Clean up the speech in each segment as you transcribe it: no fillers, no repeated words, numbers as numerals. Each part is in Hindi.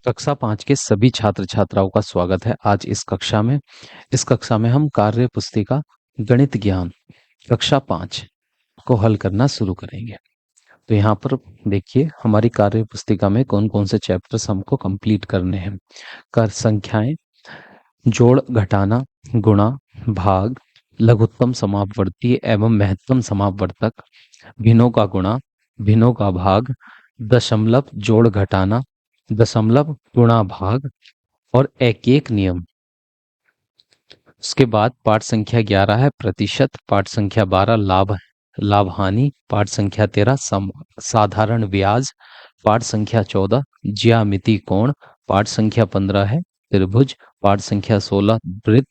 कक्षा 5 के सभी छात्र छात्राओं का स्वागत है आज इस कक्षा में हम कार्य पुस्तिका गणित ज्ञान कक्षा 5 को हल करना शुरू करेंगे। तो यहाँ पर देखिए हमारी कार्य पुस्तिका में कौन कौन से चैप्टर्स हमको कंप्लीट करने हैं। कर संख्याएं, जोड़ घटाना, गुणा, भाग, लघुत्तम समापवर्ती एवं महत्तम समापवर्तक, भिन्नों का गुणा, भिन्नों का भाग, दशमलव जोड़ घटाना, दशमलव गुणा भाग और एक एक नियम। उसके बाद पाठ संख्या 11 है प्रतिशत, पाठ संख्या 12 लाभ हानि, पाठ संख्या 13 साधारण ब्याज, पाठ संख्या 14 ज्यामिति कोण, पाठ संख्या 15 है त्रिभुज, पाठ संख्या 16 वृत्त,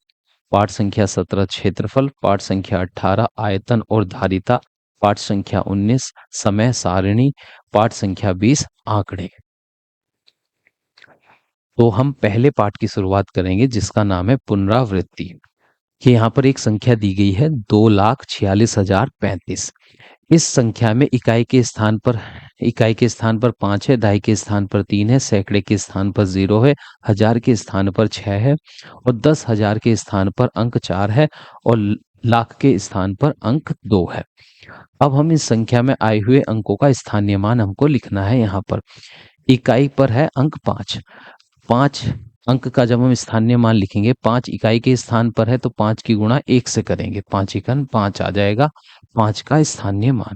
पाठ संख्या 17 क्षेत्रफल, पाठ संख्या 18 आयतन और धारिता, पाठ संख्या 19 समय सारिणी, पाठ संख्या 20 आंकड़े। तो हम पहले पाठ की शुरुआत करेंगे जिसका नाम है पुनरावृत्ति। कि यहाँ पर एक संख्या दी गई है 2,46,035। इस संख्या में इकाई के स्थान पर 5 है, दहाई के स्थान पर 3 है, सैकड़े के स्थान पर 0 है, हजार के स्थान पर 6 है और 10,000 के स्थान पर अंक 4 है और लाख के स्थान पर अंक 2 है। अब हम इस संख्या में आए हुए अंकों का स्थानीय मान हमको लिखना है। यहाँ पर इकाई पर है अंक 5 अंक का जब हम स्थानीय मान लिखेंगे, 5 इकाई के स्थान पर है तो 5 की गुणा 1 से करेंगे, 5 एकन 5 आ जाएगा 5 का स्थानीय मान।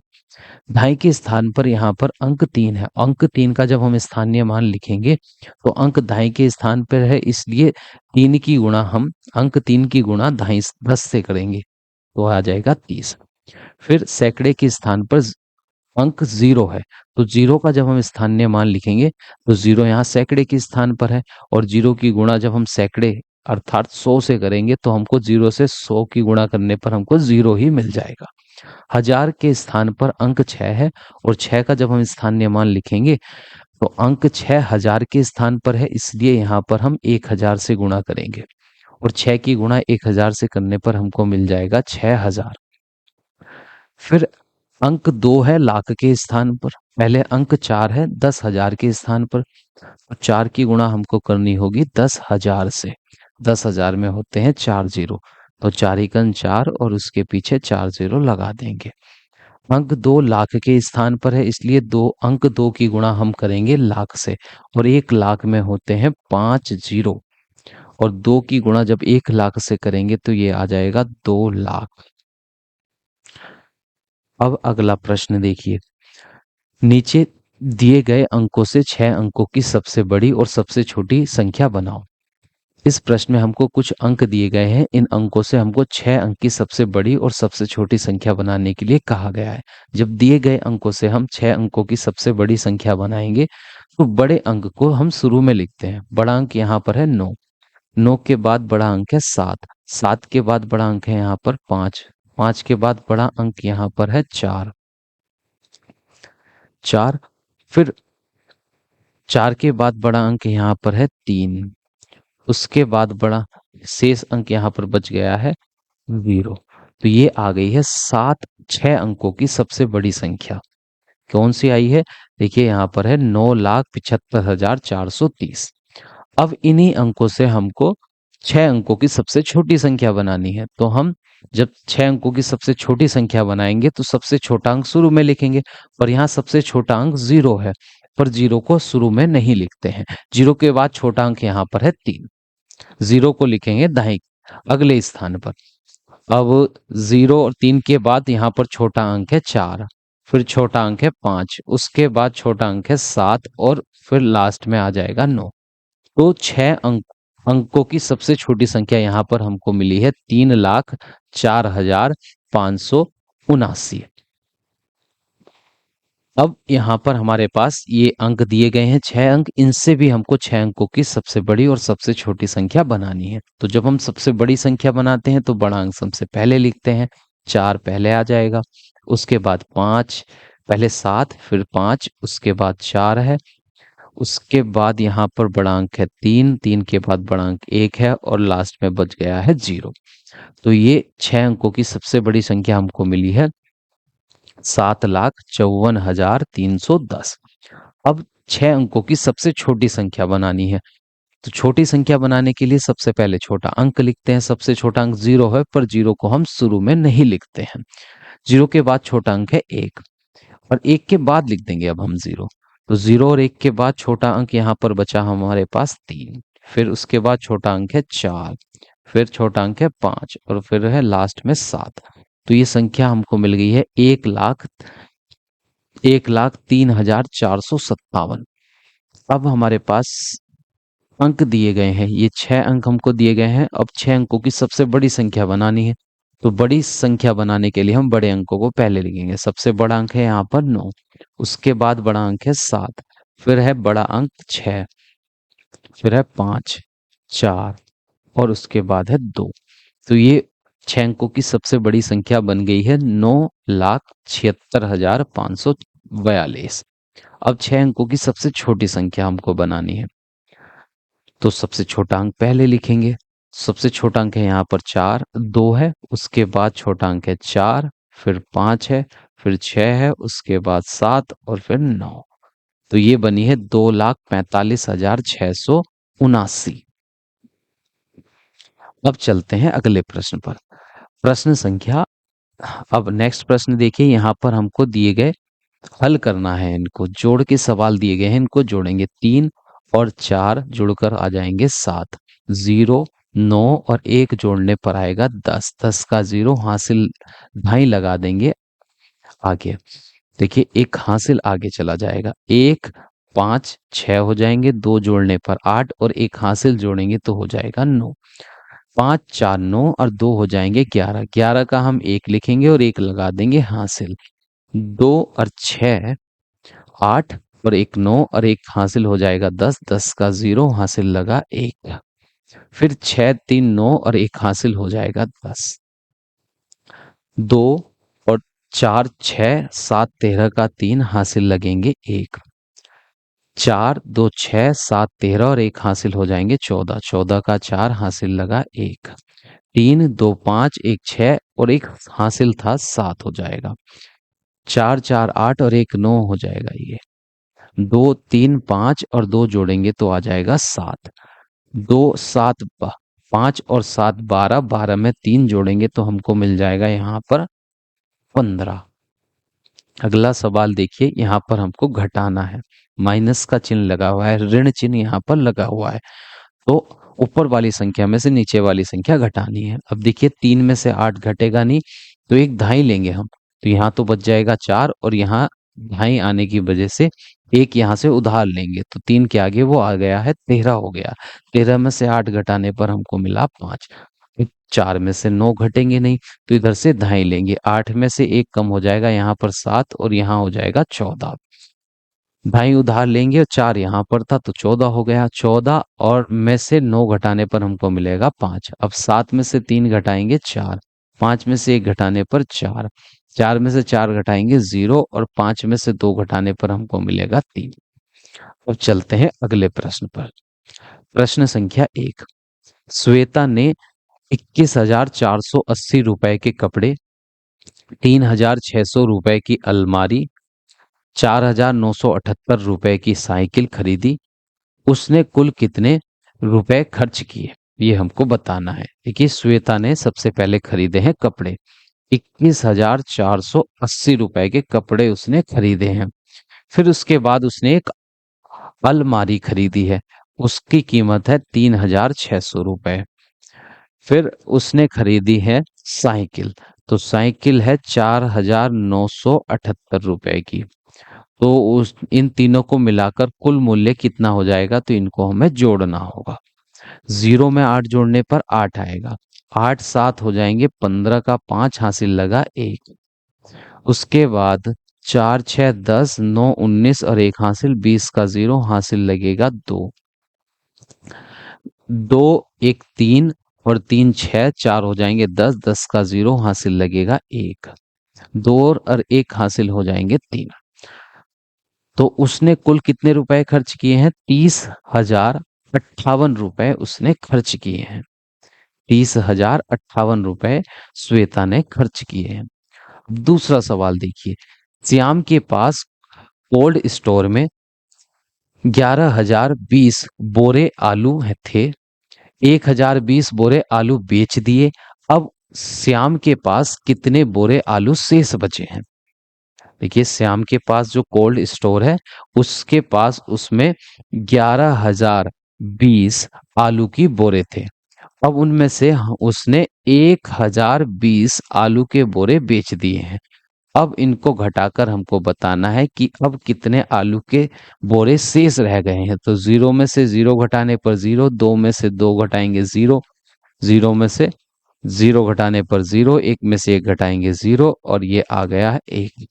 ढाई के स्थान पर यहाँ पर अंक 3 है, अंक 3 का जब हम स्थानीय मान लिखेंगे तो अंक ढाई के स्थान पर है, इसलिए 3 की गुणा हम अंक 3 की गुणा ढाई 10 से करेंगे तो आ जाएगा 30। फिर सैकड़े के स्थान पर अंक 0 है तो 0 का जब हम स्थानीय मान लिखेंगे तो 0 यहाँ सैकड़े के स्थान पर है और 0 की गुणा जब हम सैकड़े अर्थात 100 से करेंगे तो हमको 0 से 100 की गुणा करने पर हमको 0 ही मिल जाएगा। हजार के स्थान पर अंक 6 है और 6 का जब हम स्थानीय मान लिखेंगे तो अंक 6 हजार के स्थान पर है, इसलिए यहाँ पर हम 1000 से गुणा करेंगे और 6 की गुणा 1000 से करने पर हमको मिल जाएगा 6000। फिर अंक 2 है लाख के स्थान पर, पहले अंक 4 है 10,000 के स्थान पर, 4 की गुणा हमको करनी होगी 10,000 से। 10,000 में होते हैं 4 जीरो तो 4 एकन 4 और उसके पीछे 4 जीरो लगा देंगे। अंक 2 लाख के स्थान पर है, इसलिए अंक 2 की गुणा हम करेंगे लाख से और 1 लाख में होते हैं 5 जीरो और 2 की गुणा जब 1 लाख से करेंगे तो ये आ जाएगा 2 लाख। अब अगला प्रश्न देखिए, नीचे दिए गए अंकों से 6 अंकों की सबसे बड़ी और सबसे छोटी संख्या बनाओ। इस प्रश्न में हमको कुछ अंक दिए गए हैं, इन अंकों से हमको 6 अंक की सबसे बड़ी और सबसे छोटी संख्या बनाने के लिए कहा गया है। जब दिए गए अंकों से हम 6 अंकों की सबसे बड़ी संख्या बनाएंगे तो बड़े अंक को हम शुरू में लिखते हैं। बड़ा अंक यहाँ पर है 9, 9 के बाद बड़ा अंक है 7, 7 के बाद बड़ा अंक है यहाँ पर 5, 5 के बाद बड़ा अंक यहाँ पर है 4, 4 फिर 4 के बाद बड़ा अंक यहाँ पर है 3, उसके बाद बड़ा शेष अंक यहाँ पर बच गया है 0। तो ये आ गई है 6 अंकों की सबसे बड़ी संख्या। कौन सी आई है? देखिए यहाँ पर है 9,75,430। अब इन्हीं अंकों से हमको 6 अंकों की सबसे छोटी संख्या बनानी है। तो हम जब 6 अंकों की सबसे छोटी संख्या बनाएंगे तो सबसे छोटा अंक शुरू में लिखेंगे, पर यहाँ सबसे छोटा अंक 0 है, पर 0 को शुरू में नहीं लिखते हैं। 0 के बाद छोटा अंक यहाँ पर है 3, 0 को लिखेंगे दाएं अगले स्थान पर। अब 0 और 3 के बाद यहाँ पर छोटा अंक है 4, फिर छोटा अंक है 5, उसके बाद छोटा अंक है 7 और फिर लास्ट में आ जाएगा 9। तो 6 अंकों की सबसे छोटी संख्या यहाँ पर हमको मिली है 3,04,579। अब यहाँ पर हमारे पास ये अंक दिए गए हैं 6 अंक, इनसे भी हमको 6 अंकों की सबसे बड़ी और सबसे छोटी संख्या बनानी है। तो जब हम सबसे बड़ी संख्या बनाते हैं तो बड़ा अंक सबसे पहले लिखते हैं, 4 पहले आ जाएगा, उसके बाद 5, पहले 7 फिर 5, उसके बाद 4 है, उसके बाद यहाँ पर बड़ा अंक है 3, 3 के बाद बड़ा अंक 1 है और लास्ट में बच गया है 0। तो ये 6 अंकों की सबसे बड़ी संख्या हमको मिली है 7,54,310। अब छह अंकों की सबसे छोटी संख्या बनानी है। तो छोटी संख्या बनाने के लिए सबसे पहले छोटा अंक लिखते हैं। सबसे छोटा अंक 0 है, पर 0 को हम शुरू में नहीं लिखते हैं। 0 के बाद छोटा अंक है 1, और 1 के बाद लिख देंगे अब हम 0। तो 0 और 1 के बाद छोटा अंक यहाँ पर बचा हमारे पास 3, फिर उसके बाद छोटा अंक है 4, फिर छोटा अंक है 5, और फिर है लास्ट में 7। तो ये संख्या हमको मिल गई है 1,03,457। अब हमारे पास अंक दिए गए हैं, ये 6 अंक हमको दिए गए हैं। अब 6 अंकों की सबसे बड़ी संख्या बनानी है। तो बड़ी संख्या बनाने के लिए हम बड़े अंकों को पहले लिखेंगे। सबसे बड़ा अंक है यहाँ पर 9, उसके बाद बड़ा अंक है 7, फिर है बड़ा अंक 6, फिर है 5, 4, और उसके बाद है 2। तो ये 6 अंकों की सबसे बड़ी संख्या बन गई है 9,76,542। अब 6 अंकों की सबसे छोटी संख्या हमको बनानी है। तो सबसे छोटा अंक पहले लिखेंगे। सबसे छोटा अंक है यहाँ पर 4, 2 है, उसके बाद छोटा अंक है 4, फिर 5 है, फिर 6 है, उसके बाद 7, और फिर 9। तो ये बनी है 2,45,679। अब चलते हैं अगले प्रश्न पर। प्रश्न संख्या, अब नेक्स्ट प्रश्न देखिए, यहाँ पर हमको दिए गए हल करना है, इनको जोड़ के सवाल दिए गए हैं, इनको जोड़ेंगे। 3 और 4 जुड़कर आ जाएंगे 7, 0, 9 और 1 जोड़ने पर आएगा 10, 10 का 0 हासिल ढाई लगा देंगे आगे। देखिए एक हासिल आगे चला जाएगा, 1, 5, 6 हो जाएंगे, 2 जोड़ने पर 8, और एक हासिल जोड़ेंगे तो हो जाएगा 9। 5, 4, 9 और 2 हो जाएंगे 11, 11 का हम 1 लिखेंगे और 1 लगा देंगे हासिल। 2 और 6, 8, और 1 9, और 1 हासिल हो जाएगा 10, 10 का 0 हासिल लगा 1, फिर 6, 3, 9 और 1 हासिल हो जाएगा 10। 2 और 4, 6, 7, 13 का 3 हासिल लगेंगे 1, 4, 2, 6, 7, 13 और 1 हासिल हो जाएंगे 14, 14 का 4 हासिल लगा 1, 3, 2, 5, 1, 6 और 1 हासिल था 7 हो जाएगा। 4, 4, 8 और 1 9 हो जाएगा ये। 2, 3, 5 और 2 जोड़ेंगे तो आ जाएगा 7। 2, 7, 5 और 7 12, 12 में 3 जोड़ेंगे तो हमको मिल जाएगा यहाँ पर 15। अगला सवाल देखिए, यहाँ पर हमको घटाना है, माइनस का चिन्ह लगा हुआ है, ऋण चिन्ह यहाँ पर लगा हुआ है। तो ऊपर वाली संख्या में से नीचे वाली संख्या घटानी है। अब देखिए 3 में से 8 घटेगा नहीं, तो एक ढाई लेंगे हम। तो यहाँ तो बच जाएगा 4, और यहाँ ढाई आने की वजह से एक यहाँ से उधार लेंगे, तो 3 के आगे वो आ गया है 13 हो गया। 13 में से 8 घटाने पर हमको मिला 5। 4 में से 9 घटेंगे नहीं, तो इधर से ढाई लेंगे। 8 में से 1 कम हो जाएगा, यहाँ पर 7, और यहाँ हो जाएगा 14। ढाई उधार लेंगे और 4 यहाँ पर था तो 14 हो गया। 14 और में से 9 घटाने पर हमको मिलेगा 5। अब 7 में से 3 घटाएंगे 4, 5 में से 1 घटाने पर 4, 4 में से 4 घटाएंगे 0, और 5 में से 2 घटाने पर हमको मिलेगा 3। अब चलते हैं अगले प्रश्न पर। प्रश्न संख्या 1। श्वेता ने 21,480 रुपए के कपड़े, 3,600 रुपए की अलमारी, 4,978 रुपए की साइकिल खरीदी। उसने कुल कितने रुपए खर्च किए, ये हमको बताना है। देखिए श्वेता ने सबसे पहले खरीदे हैं कपड़े, 21,480 रुपए के कपड़े उसने खरीदे हैं। फिर उसके बाद उसने एक अलमारी खरीदी है, उसकी कीमत है 3,600 रुपए। फिर उसने खरीदी है साइकिल, तो साइकिल है 4,978 रुपए की। तो उस इन तीनों को मिलाकर कुल मूल्य कितना हो जाएगा, तो इनको हमें जोड़ना होगा। 0 में 8 जोड़ने पर 8 आएगा, 8 7 हो जाएंगे, 15 का 5 हासिल लगा 1। उसके बाद 4 6 10 9 19 और 1 हासिल, 20 का 0 हासिल लगेगा 2। 2 1 3 और 3 6, 4 हो जाएंगे 10, 10 का 0 हासिल लगेगा 1। 2 और 1 हासिल हो जाएंगे 3। तो उसने कुल कितने रुपए खर्च किए हैं, 30,058 रुपए उसने खर्च किए हैं। 30,058 रुपए श्वेता ने खर्च किए हैं। दूसरा सवाल देखिए, श्याम के पास कोल्ड स्टोर में 11,020 बोरे आलू थे। 1,020 बोरे आलू बेच दिए। अब श्याम के पास कितने बोरे आलू शेष बचे हैं? देखिए, श्याम के पास जो कोल्ड स्टोर है उसके पास उसमें 11,020 आलू की बोरे थे। अब उनमें से उसने 1,020 आलू के बोरे बेच दिए हैं। अब इनको घटाकर हमको बताना है कि अब कितने आलू के बोरे शेष रह गए हैं। तो जीरो में से जीरो घटाने पर जीरो, दो में से दो घटाएंगे जीरो, जीरो में से जीरो घटाने पर जीरो, एक में से एक घटाएंगे जीरो, और ये आ गया है एक।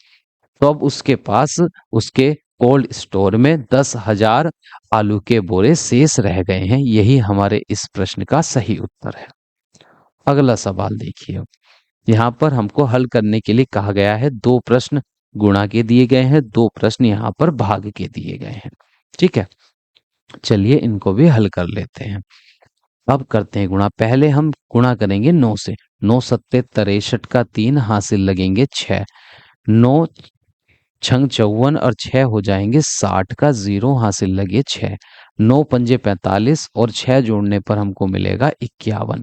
तो अब उसके पास उसके कोल्ड स्टोर में 10,000 आलू के बोरे शेष रह गए हैं। यही हमारे इस प्रश्न का सही उत्तर है। अगला सवाल देखिए। यहाँ पर हमको हल करने के लिए कहा गया है, दो प्रश्न गुणा के दिए गए हैं, दो प्रश्न यहाँ पर भाग के दिए गए हैं। ठीक है, चलिए इनको भी हल कर लेते हैं। अब करते हैं गुणा। पहले हम गुणा करेंगे 9 से। 9 सत्ते 63 का 3 हासिल लगेंगे 6। 9 छंग 54 और 6 हो जाएंगे 60 का 0 हासिल लगे 6। 9 पंजे 45 और 6 जोड़ने पर हमको मिलेगा 51।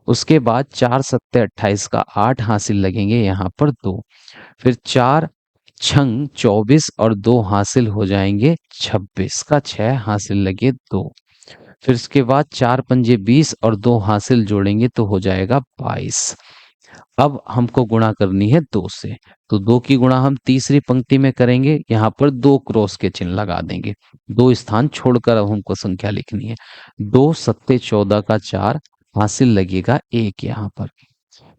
उसके बाद 4 सत्ते 28 का 8 हासिल लगेंगे यहाँ पर 2। फिर 4 छंग 24 और 2 हासिल हो जाएंगे 26 का 6 हासिल लगे 2। फिर इसके बाद 4 पंजे 20 और 2 हासिल जोड़ेंगे तो हो जाएगा 22। अब हमको गुणा करनी है 2 से। तो 2 की गुणा हम तीसरी पंक्ति में करेंगे। यहाँ पर 2 क्रॉस के चिन्ह लगा देंगे, 2 स्थान छोड़कर अब हमको संख्या लिखनी है। 2 सत्ते 14 का 4 हासिल लगेगा 1 यहाँ पर।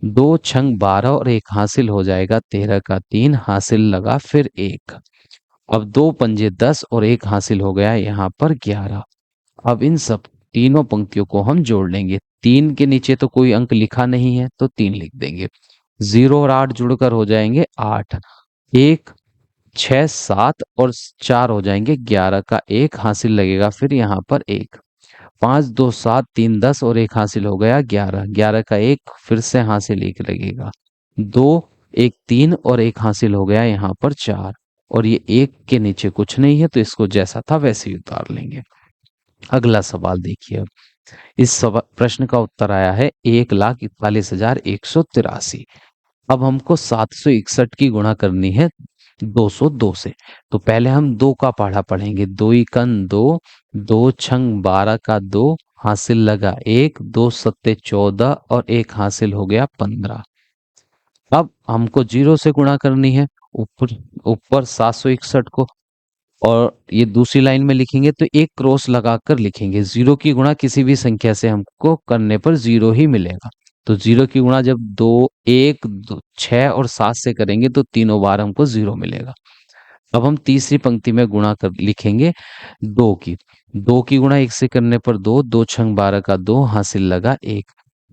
2 छंग 12 और 1 हासिल हो जाएगा 13 का 3 हासिल लगा फिर 1। अब 2 पंजे 10 और 1 हासिल हो गया यहाँ पर 11। अब इन सब तीनों पंक्तियों को हम जोड़ लेंगे। 3 के नीचे तो कोई अंक लिखा नहीं है तो 3 लिख देंगे। 0 और 8 जुड़कर हो जाएंगे 8। 1 6 7 और 4 हो जाएंगे 11 का 1 हासिल लगेगा फिर यहाँ पर 1। 5 2 7 3 10 और 1 हासिल हो गया 11। 11 का 1 फिर से हासिल 1 लगेगा। 2 1 3 और 1 हासिल हो गया यहाँ पर 4। और ये 1 के नीचे कुछ नहीं है तो इसको जैसा था वैसे ही उतार लेंगे। अगला सवाल देखिए। अब इस प्रश्न का उत्तर आया है 1,41,183। अब हमको 761 की गुणा करनी है 202 से। तो पहले हम 2 का पहाड़ा पढ़ेंगे। 2 इकन 2, 2 छंग 12 का 2 हासिल लगा 1, 2 सत्ते 14 और 1 हासिल हो गया 15। अब हमको 0 से गुणा करनी है ऊपर ऊपर 761 को, और ये दूसरी लाइन में लिखेंगे तो एक क्रॉस लगाकर लिखेंगे। 0 की गुणा किसी भी संख्या से हमको करने पर 0 ही मिलेगा। तो 0 की गुणा जब 2 1 2 6 और 7 से करेंगे तो तीनों बार हमको 0 मिलेगा। अब हम तीसरी पंक्ति में गुणा कर लिखेंगे 2 की गुणा 1 से करने पर 2, 2 छंग 12 का 2 हासिल लगा 1,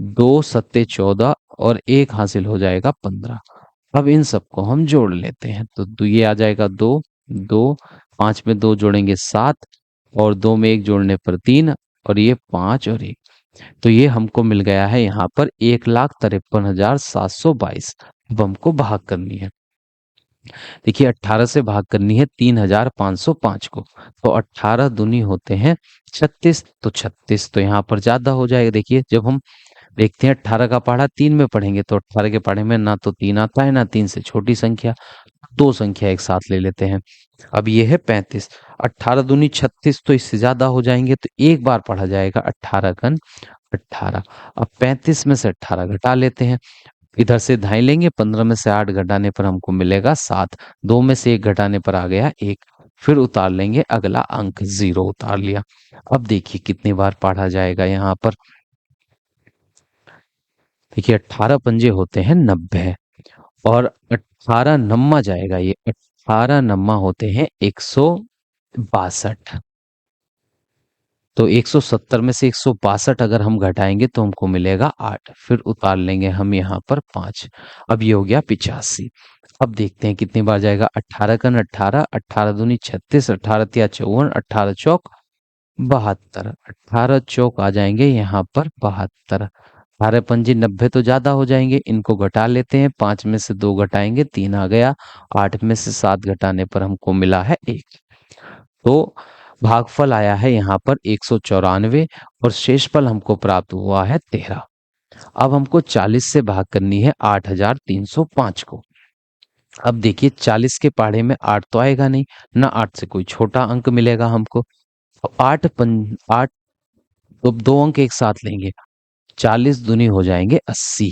2 सत्ते 14 और 1 हासिल हो जाएगा 15। अब इन सबको हम जोड़ लेते हैं। तो ये आ जाएगा 2 2, 5 में 2 जोड़ेंगे 7 और 2 में 1 जोड़ने पर 3 और ये 5 और 1। तो ये हमको मिल गया है यहाँ पर 1,53,722। अब हमको भाग करनी है। देखिए 18 से भाग करनी है 3,505 को। तो 18 दूनी होते हैं 36। तो 36 तो यहाँ पर ज्यादा हो जाएगा। देखिए जब हम देखते हैं 18 का पहाड़ा 3 में पढ़ेंगे तो 18 के पहाड़े में ना तो 3 आता है ना 3 से छोटी संख्या, दो संख्या एक साथ ले लेते हैं। अब ये है 35। 18 दूनी 36 तो इससे ज्यादा हो जाएंगे तो एक बार पढ़ा जाएगा 18 घन 18। अब 35 में से 18 घटा लेते हैं। इधर से धाई लेंगे, 15 में से 8 घटाने पर हमको मिलेगा 7। 2 में से 1 घटाने पर आ गया 1। फिर उतार लेंगे अगला अंक 0 उतार लिया। अब देखिए कितनी बार पढ़ा जाएगा यहाँ पर। देखिए 18 पंजे होते हैं 90 और 18 नम्मा जाएगा, ये 18 नम्मा होते हैं 162। तो 170 में से 162 अगर हम घटाएंगे तो हमको मिलेगा 8। फिर उतार लेंगे हम यहाँ पर 5। अब ये हो गया 85। अब देखते हैं कितनी बार जाएगा। 18 कन 18, 18 दूनी 36, 18 तिया 54, 18 चौक 72, 18 चौक आ जाएंगे यहाँ पर 72। 18 पंजी 90 तो ज्यादा हो जाएंगे, इनको घटा लेते हैं। 5 में से 2 घटाएंगे 3 आ गया। 8 में से 7 घटाने पर हमको मिला है 1। तो भागफल आया है यहाँ पर 194 और शेषफल हमको प्राप्त हुआ है 13। अब हमको 40 से भाग करनी है 8305 को। अब देखिए 40 के पहाड़े में 8 तो आएगा नहीं ना, 8 से कोई छोटा अंक मिलेगा हमको। अब 8 तो 2 अंक एक साथ लेंगे, 40 दूनी हो जाएंगे 80।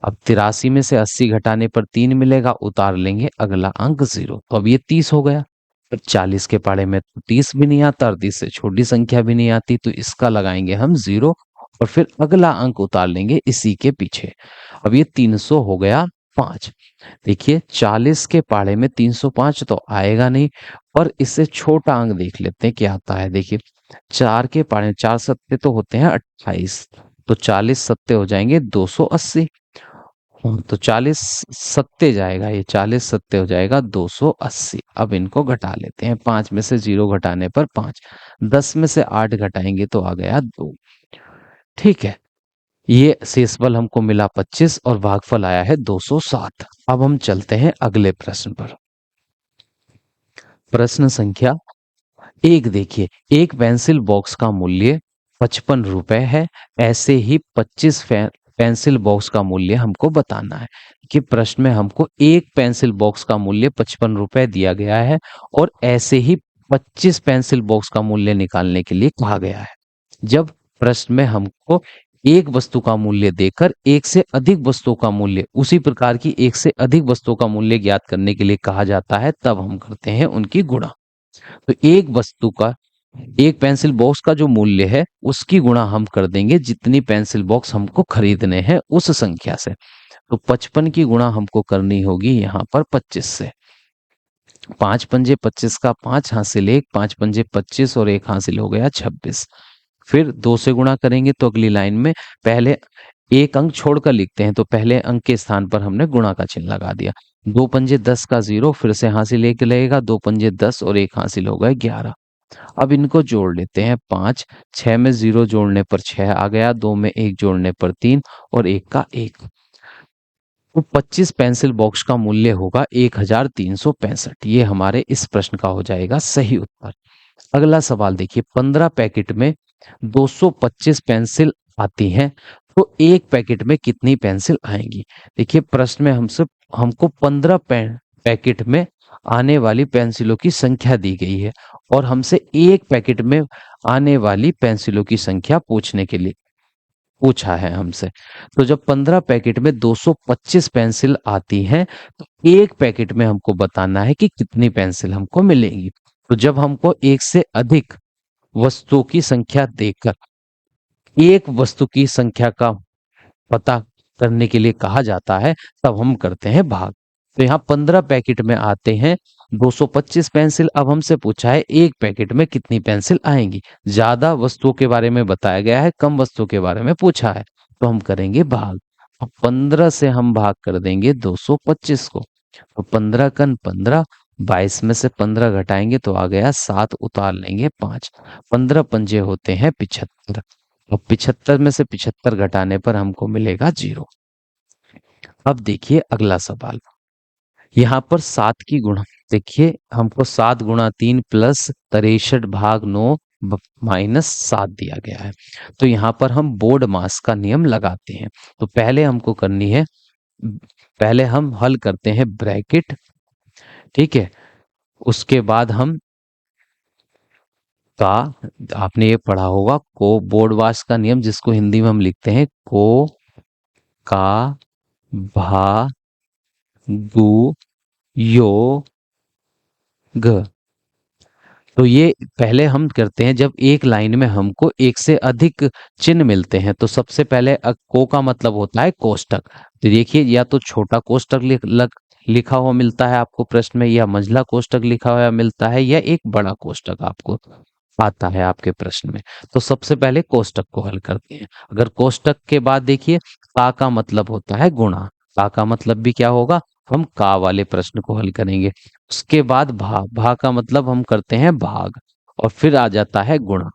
अब 83 में से 80 घटाने पर 3 मिलेगा, उतार लेंगे अगला अंक 0, तो अब ये 30 हो गया। पर 40 के पाड़े में तो 30 भी नहीं आता और 30 से छोटी संख्या भी नहीं आती, तो इसका लगाएंगे हम 0 और फिर अगला अंक उतार लेंगे इसी के पीछे। अब ये 300 हो गया 5। देखिए 40 के पाड़े में 305 तो आएगा नहीं, और इससे छोटा अंक देख लेते हैं क्या आता है। देखिए 4 के पाड़े में 4 सत्ते तो होते हैं 28, तो 40 सत्ते हो जाएंगे 280। तो 40 सत्ते जाएगा, ये 40 सत्ते हो जाएगा 280। अब इनको घटा लेते हैं, 5 में से 0 घटाने पर 5, 10 में से 8 घटाएंगे तो आ गया 2। ठीक है, ये शेषफल हमको मिला 25 और भागफल आया है 207। अब हम चलते हैं अगले प्रश्न पर। प्रश्न संख्या 1 देखिए, एक पेंसिल बॉक्स का मूल्य 55 रुपए है। ऐसे ही 25 पेंसिल बॉक्स का मूल्य हमको बताना है। कि प्रश्न में हमको एक पेंसिल बॉक्स का मूल्य 55 रुपए दिया गया है और ऐसे ही 25 पेंसिल बॉक्स का मूल्य निकालने के लिए कहा गया है। जब प्रश्न में हमको एक वस्तु का मूल्य देकर एक से अधिक वस्तुओं का मूल्य, उसी प्रकार की एक से अधिक वस्तुओं का मूल्य ज्ञात करने के लिए कहा जाता है, तब हम करते हैं उनकी गुणा। तो एक वस्तु का, एक पेंसिल बॉक्स का जो मूल्य है उसकी गुणा हम कर देंगे जितनी पेंसिल बॉक्स हमको खरीदने हैं उस संख्या से। तो 55 की गुणा हमको करनी होगी यहाँ पर 25 से। 5 पंजे 25 का 5 हासिल 1, 5 पंजे 25 और 1 हासिल हो गया 26। फिर 2 से गुणा करेंगे तो अगली लाइन में पहले एक अंक छोड़कर लिखते हैं, तो पहले अंक के स्थान पर हमने गुणा का चिन्ह लगा दिया। 2 पंजे 10 का 0, फिर से हासिल 1 लगेगा, 2 पंजे 10 और 1 हासिल हो गए 11। अब इनको जोड़ लेते हैं 5, 6 में 0 जोड़ने पर 6 आ गया, 2 में 1 जोड़ने पर 3 और 1 का 1। तो 25 पेंसिल बॉक्स का मूल्य होगा 1365। ये हमारे इस प्रश्न का हो जाएगा सही उत्तर। अगला सवाल देखिए, 15 पैकेट में 225 पेंसिल आती हैं, तो एक पैकेट में कितनी पेंसिल आएंगी। देखिए प्रश्न में हमको 15 पैकेट में आने वाली पेंसिलों की संख्या दी गई है और हमसे एक पैकेट में आने वाली पेंसिलों की संख्या पूछने के लिए पूछा है हमसे। तो जब 15 पैकेट में 225 पेंसिल आती हैं, तो एक पैकेट में हमको बताना है कि कितनी पेंसिल हमको मिलेंगी। तो जब हमको एक से अधिक वस्तुओं की संख्या देकर एक वस्तु की संख्या का पता करने के लिए कहा जाता है, तब हम करते हैं भाग। तो यहाँ 15 पैकेट में आते हैं 225 पेंसिल। अब हमसे पूछा है एक पैकेट में कितनी पेंसिल आएंगी। ज्यादा वस्तुओं के बारे में बताया गया है, कम वस्तुओं के बारे में पूछा है, तो हम करेंगे भाग। अब 15 से हम भाग कर देंगे 225 को, तो 15 कन 15, 22 में से 15 घटाएंगे तो आ गया 7, उतार लेंगे 5। 15 पंजे होते हैं 75, और 75 में से 75 घटाने पर हमको मिलेगा 0। अब देखिए अगला सवाल, यहाँ पर 7 की गुणा, देखिए हमको 7 गुणा 3 प्लस 63 भाग 9 माइनस 7 दिया गया है। तो यहाँ पर हम बोर्ड मास का नियम लगाते हैं। तो पहले हमको करनी है, पहले हम हल करते हैं ब्रैकेट, ठीक है। उसके बाद हम का, आपने ये पढ़ा होगा को बोर्ड वाश का नियम, जिसको हिंदी में हम लिखते हैं को का भा गु यो ग। तो ये पहले हम करते हैं, जब एक लाइन में हमको एक से अधिक चिन्ह मिलते हैं, तो सबसे पहले को का मतलब होता है कोष्टक। तो देखिए या तो छोटा कोष्टक लिखा हुआ मिलता है आपको प्रश्न में, या मंझला कोष्टक लिखा हुआ मिलता है, या एक बड़ा कोष्टक आपको आता है आपके प्रश्न में। तो सबसे पहले कोष्टक को हल करते हैं। अगर कोष्टक के बाद देखिए का मतलब होता है गुणा, का मतलब भी क्या होगा, हम का वाले प्रश्न को हल करेंगे। उसके बाद भा का मतलब हम करते हैं भाग, और फिर आ जाता है गुणा।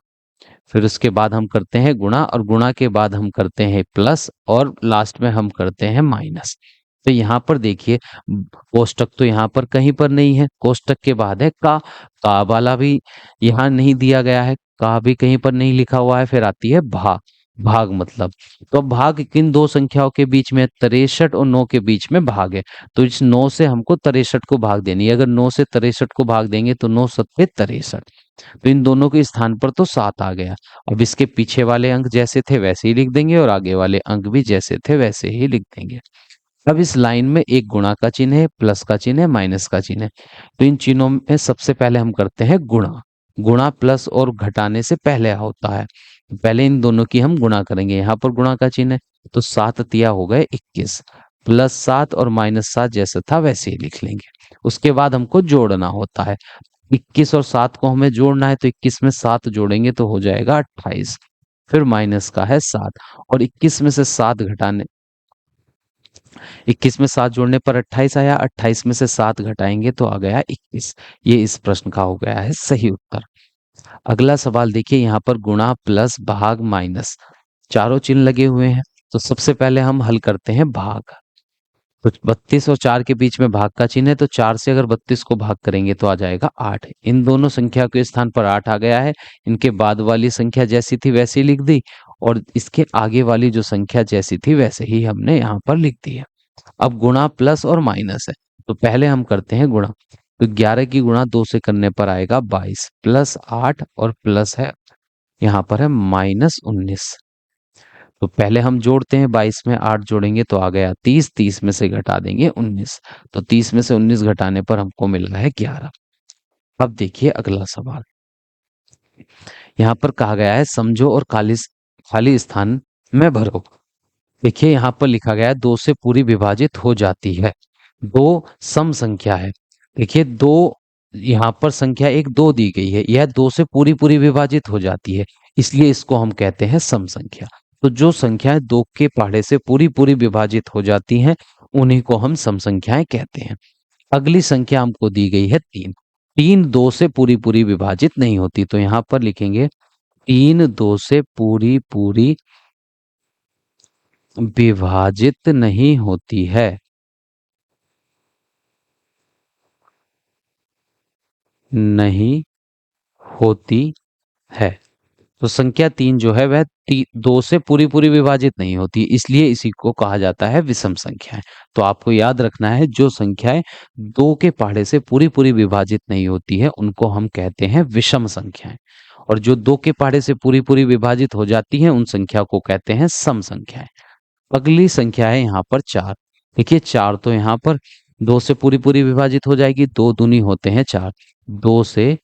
फिर उसके बाद हम करते हैं गुणा, और गुणा के बाद हम करते हैं प्लस, और लास्ट में हम करते हैं माइनस। तो यहाँ पर देखिए कोष्टक तो यहाँ पर कहीं पर नहीं है, कोष्टक के बाद है का वाला भी यहाँ नहीं दिया गया है, का भी कहीं पर नहीं लिखा हुआ है, फिर आती है भाग, भाग मतलब, तो अब भाग किन दो संख्याओं के बीच में, 63 और 9 के बीच में भाग है, तो इस 9 से हमको 63 को भाग देनी है, अगर 9 से 63 को भाग देंगे तो 9 सत्ते 63, तो इन दोनों के स्थान पर तो 7 आ गया। अब इसके पीछे वाले अंक जैसे थे वैसे ही लिख देंगे और आगे वाले अंक भी जैसे थे वैसे ही लिख देंगे। अब इस लाइन में एक गुणा का चिन्ह है, प्लस का चिन्ह है, माइनस का चिन्ह है, तो इन चिन्हों में सबसे पहले हम करते हैं गुणा। गुणा प्लस और घटाने से पहले होता है, तो पहले इन दोनों की हम गुणा करेंगे, यहाँ पर गुणा का चिन्ह है, तो 7 तिया हो गए 21, प्लस 7 और माइनस 7 जैसा था वैसे ही लिख लेंगे। उसके बाद हमको जोड़ना होता है, 21 और 7 को हमें जोड़ना है, तो 21 में 7 जोड़ेंगे तो हो जाएगा 28, फिर माइनस का है 7, और 21 में से 7 घटाने, 21 में 7 जोड़ने पर 28 आया, 28 में से 7 घटाएंगे तो आ गया 21। ये इस प्रश्न का हो गया है सही उत्तर। अगला सवाल देखिए, यहाँ पर गुणा प्लस भाग माइनस चारों चिन्ह लगे हुए हैं, तो सबसे पहले हम हल करते हैं भाग। तो 32 और 4 के बीच में भाग का चिन्ह है, तो 4 से अगर 32 को भाग करेंगे तो आ जाएगा 8। इन दोनों संख्या के स्थान पर 8 आ गया है, इनके बाद वाली संख्या जैसी थी वैसी लिख दी, और इसके आगे वाली जो संख्या जैसी थी वैसे ही हमने यहाँ पर लिख दी है। अब गुणा प्लस और माइनस है, तो पहले हम करते हैं गुणा, तो 11 की गुणा 2 से करने पर आएगा 22, प्लस 8 और प्लस है यहाँ पर है -19, तो पहले हम जोड़ते हैं, 22 में 8 जोड़ेंगे तो आ गया 30, 30 में से घटा देंगे 19, तो 30 में से 19 घटाने पर हमको मिल रहा है 11। अब देखिए अगला सवाल, यहाँ पर कहा गया है समझो और खाली खाली स्थान में भरो। देखिए यहाँ पर लिखा गया है 2 से पूरी विभाजित हो जाती है, दो सम संख्या है। देखिए दो, यहाँ पर संख्या एक 2 दी गई है, यह 2 से पूरी पूरी विभाजित हो जाती है, इसलिए इसको हम कहते हैं सम संख्या। तो जो संख्याएं 2 के पहाड़े से पूरी पूरी विभाजित हो जाती हैं उन्हीं को हम सम संख्याएं कहते हैं। अगली संख्या हमको दी गई है 3, 3 2 से पूरी पूरी विभाजित नहीं होती, तो यहाँ पर लिखेंगे 3 2 से पूरी पूरी विभाजित नहीं होती है। नहीं होती है, तो संख्या 3 जो है वह 2 से पूरी पूरी विभाजित नहीं होती, इसलिए इसी को कहा जाता है विषम संख्याएं। तो आपको याद रखना है, जो संख्याएं 2 के पहाड़े से पूरी पूरी विभाजित नहीं होती है उनको हम कहते हैं विषम संख्याएं, और जो 2 के पहाड़े से पूरी पूरी विभाजित हो जाती हैं उन संख्या को कहते हैं सम संख्याएं। अगली संख्या है यहाँ पर 4। देखिए 4 तो यहाँ पर 2 से पूरी पूरी विभाजित हो जाएगी, 2 दूनी होते हैं 4, 2 से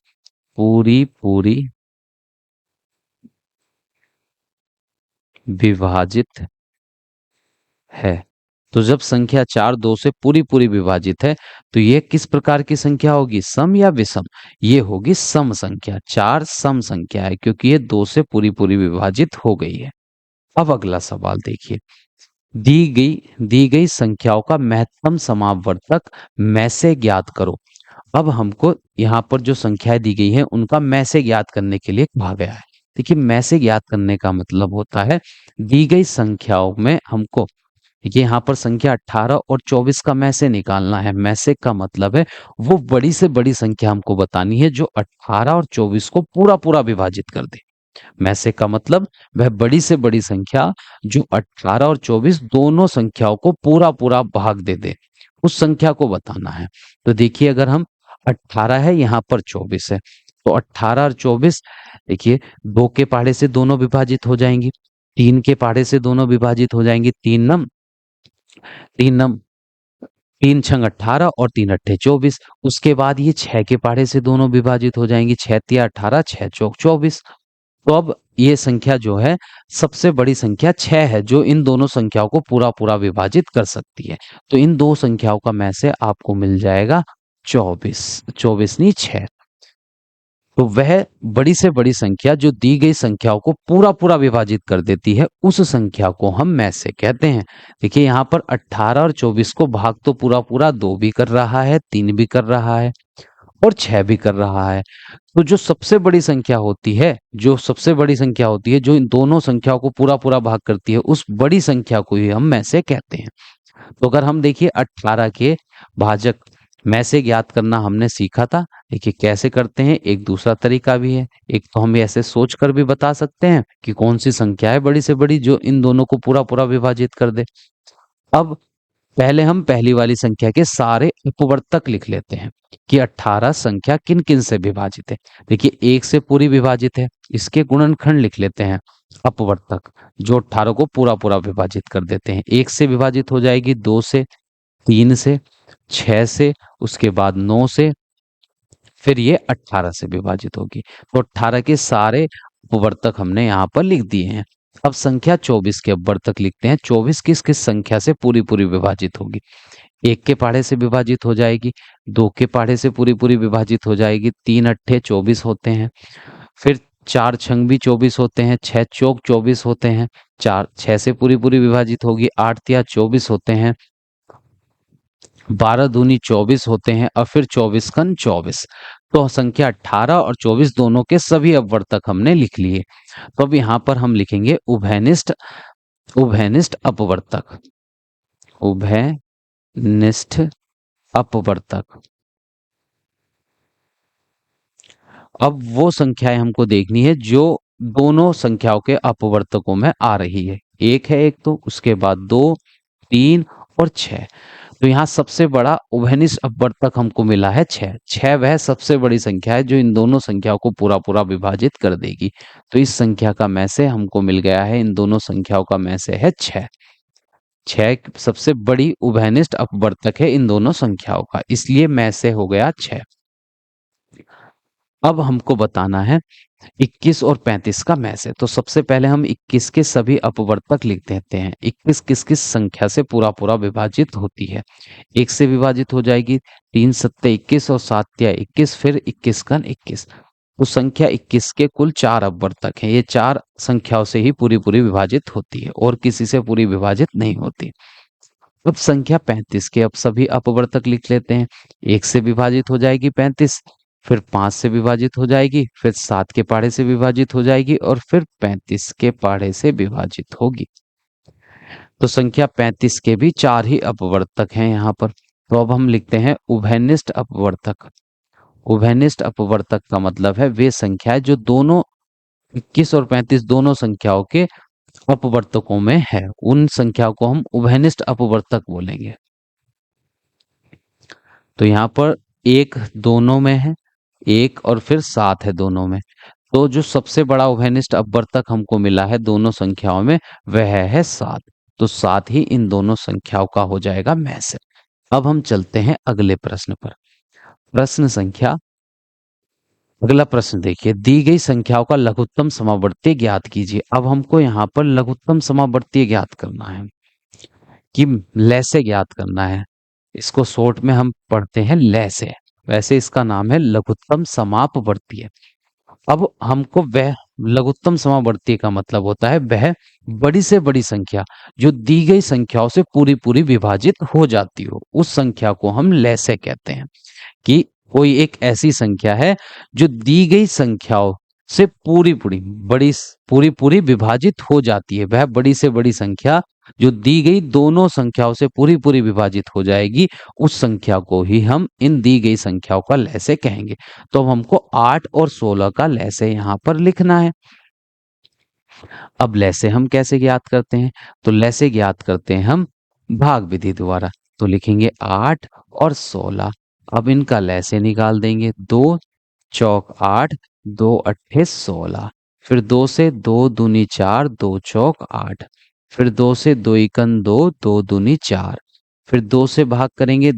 पूरी पूरी विभाजित है। तो जब संख्या 4 2 से पूरी पूरी विभाजित है तो ये किस प्रकार की संख्या होगी, सम या विषम? ये होगी सम संख्या, 4 सम संख्या है क्योंकि ये 2 से पूरी पूरी विभाजित हो गई है। अब अगला सवाल देखिए, दी गई संख्याओं का महत्तम समावर्तक में से ज्ञात करो। अब हमको यहाँ पर जो संख्याएं दी गई हैं उनका में से ज्ञात करने के लिए कहा गया है। देखिए में से ज्ञात करने का मतलब होता है दी गई संख्याओं में हमको, देखिए यहाँ पर संख्या 18 और 24 का में से निकालना है। में से का मतलब है वो बड़ी से बड़ी संख्या हमको बतानी है जो 18 और 24 को पूरा पूरा विभाजित कर दे। में से का मतलब वह बड़ी से बड़ी संख्या जो 18 और 24 दोनों संख्याओं को पूरा पूरा भाग दे दे, उस संख्या को बताना है। तो देखिए अगर हम 18 है, यहाँ पर 24 है, तो 18 और 24 देखिए 2 के पहाड़े से दोनों विभाजित हो जाएंगी, 3 के पहाड़े से दोनों विभाजित हो जाएंगी, 3 तीन छंग 18 और 3 अट्ठे 24। उसके बाद ये 6 के पहाड़े से दोनों विभाजित हो जाएंगी, 6 तिया 18, 6 चौक 24। तो अब ये संख्या जो है सबसे बड़ी संख्या 6 है जो इन दोनों संख्याओं को पूरा पूरा विभाजित कर सकती है। तो इन दो संख्याओं का में से आपको मिल जाएगा 24, 24 नहीं 6। तो वह बड़ी से बड़ी संख्या जो दी गई संख्याओं को पूरा पूरा विभाजित कर देती है उस संख्या को हम में से कहते हैं। देखिए यहाँ पर 18 और 24 को भाग तो पूरा पूरा 2 भी कर रहा है, 3 भी कर रहा है और 6 भी कर रहा है। तो जो सबसे बड़ी संख्या होती है, जो इन दोनों संख्याओं को पूरा पूरा भाग करती है उस बड़ी संख्या को ही हम में से कहते हैं। तो अगर हम देखिए 18 के भाजक में से ज्ञात करना हमने सीखा था। देखिए कैसे करते हैं, एक दूसरा तरीका भी है। एक तो हम ऐसे सोच कर भी बता सकते हैं कि कौन सी संख्या है बड़ी से बड़ी जो इन दोनों को पूरा पूरा विभाजित कर दे। अब पहले हम पहली वाली संख्या के सारे अपवर्तक लिख लेते हैं कि 18 संख्या किन किन से विभाजित है। देखिए एक से पूरी विभाजित है, इसके गुणनखंड लिख लेते हैं अपवर्तक, जो 18 को पूरा पूरा विभाजित कर देते हैं। एक से विभाजित हो जाएगी, दो से, तीन से, छह से, उसके बाद नौ से, फिर ये 18 से विभाजित होगी। तो 18 के सारे अपवर्तक हमने यहाँ पर लिख दिए हैं। अब संख्या 24 के अपवर्तक लिखते हैं। 24 किस किस संख्या से पूरी पूरी विभाजित होगी। एक के पहाड़े से विभाजित हो जाएगी, दो के पहाड़े से पूरी पूरी विभाजित हो जाएगी, तीन अट्ठे 24 होते हैं, फिर चार छंग भी 24 होते हैं, छह चौक 24 होते हैं, चार छह से पूरी पूरी विभाजित होगी, आठ तिया 24 होते हैं, 12 दूनी 24 होते हैं, और फिर 24 कन 24। तो संख्या 18 और 24 दोनों के सभी अपवर्तक हमने लिख लिए। तो अब यहाँ पर हम लिखेंगे उभयनिष्ठ उभयनिष्ठ अपवर्तक, उभयनिष्ठ अपवर्तक। अब वो संख्याएं हमको देखनी है जो दोनों संख्याओं के अपवर्तकों में आ रही है। एक है एक, तो उसके बाद दो, तीन और छह। तो यहाँ सबसे बड़ा उभयनिष्ठ अपवर्तक हमको मिला है छह। छह वह सबसे बड़ी संख्या है जो इन दोनों संख्याओं को पूरा पूरा विभाजित कर देगी। तो इस संख्या का में से हमको मिल गया है, इन दोनों संख्याओं का में से है छह। छह सबसे बड़ी उभयनिष्ठ अपवर्तक है इन दोनों संख्याओं का, इसलिए में से हो गया छह। अब हमको बताना है 21 और 35 का में से। तो सबसे पहले हम 21 के सभी अपवर्तक लिख देते हैं। 21 किस किस संख्या से पूरा पूरा विभाजित होती है। एक से विभाजित हो जाएगी, तीन सत्ते 21 और सात तिया 21, फिर 21 कन 21। तो संख्या 21 के कुल चार अपवर्तक हैं। ये चार संख्याओं से ही पूरी पूरी विभाजित होती है और किसी से पूरी विभाजित नहीं होती। अब संख्या 35 के अब सभी अपवर्तक लिख लेते हैं। एक से विभाजित हो जाएगी 35, फिर 5 से विभाजित हो जाएगी, फिर 7 के पहाड़े से विभाजित हो जाएगी, और फिर 35 के पहाड़े से विभाजित होगी। तो संख्या 35 के भी चार ही अपवर्तक हैं यहाँ पर। तो अब हम लिखते हैं उभयनिष्ठ अपवर्तक। उभयनिष्ठ अपवर्तक का मतलब है वे संख्याएं जो दोनों 21 और 35 दोनों संख्याओं के अपवर्तकों में है, उन संख्याओं को हम उभयनिष्ठ अपवर्तक बोलेंगे। तो यहाँ पर एक दोनों में है, एक और फिर सात है दोनों में। तो जो सबसे बड़ा उभयनिष्ठ अपवर्तक हमको मिला है दोनों संख्याओं में वह है सात। तो सात ही इन दोनों संख्याओं का हो जाएगा में से। अब हम चलते हैं अगले प्रश्न पर। प्रश्न संख्या अगला प्रश्न देखिए, दी गई संख्याओं का लघुत्तम समावर्ती ज्ञात कीजिए। अब हमको यहाँ पर लघुत्तम समावर्ती ज्ञात करना है कि लैसे ज्ञात करना है। इसको शॉर्ट में हम पढ़ते हैं लैसे, वैसे इसका नाम है लघुत्तम समापवर्तीय। अब हमको वह लघुत्तम समावर्ती का मतलब होता है वह बड़ी से बड़ी संख्या जो दी गई संख्याओं से पूरी पूरी विभाजित हो जाती हो, उस संख्या को हम लैसे कहते हैं। कि कोई एक ऐसी संख्या है जो दी गई संख्याओं से पूरी पूरी बड़ी पूरी पूरी विभाजित हो जाती है। वह बड़ी से बड़ी संख्या जो दी गई दोनों संख्याओं से पूरी पूरी विभाजित हो जाएगी, उस संख्या को ही हम इन दी गई संख्याओं का लैसे कहेंगे। तो अब हमको 8 और 16 का लैसे यहाँ पर लिखना है। अब लैसे हम कैसे ज्ञात करते हैं, तो लैसे ज्ञात करते हैं हम भाग विधि द्वारा। तो लिखेंगे 8 और 16। अब इनका लैसे निकाल देंगे, दो चौक 8, दो अट्ठे 16, फिर दो से दो दूनी 4, दो चौक 8, फिर दो से दो इकन 2, दो दूनी 4, फिर दो से भाग करेंगे,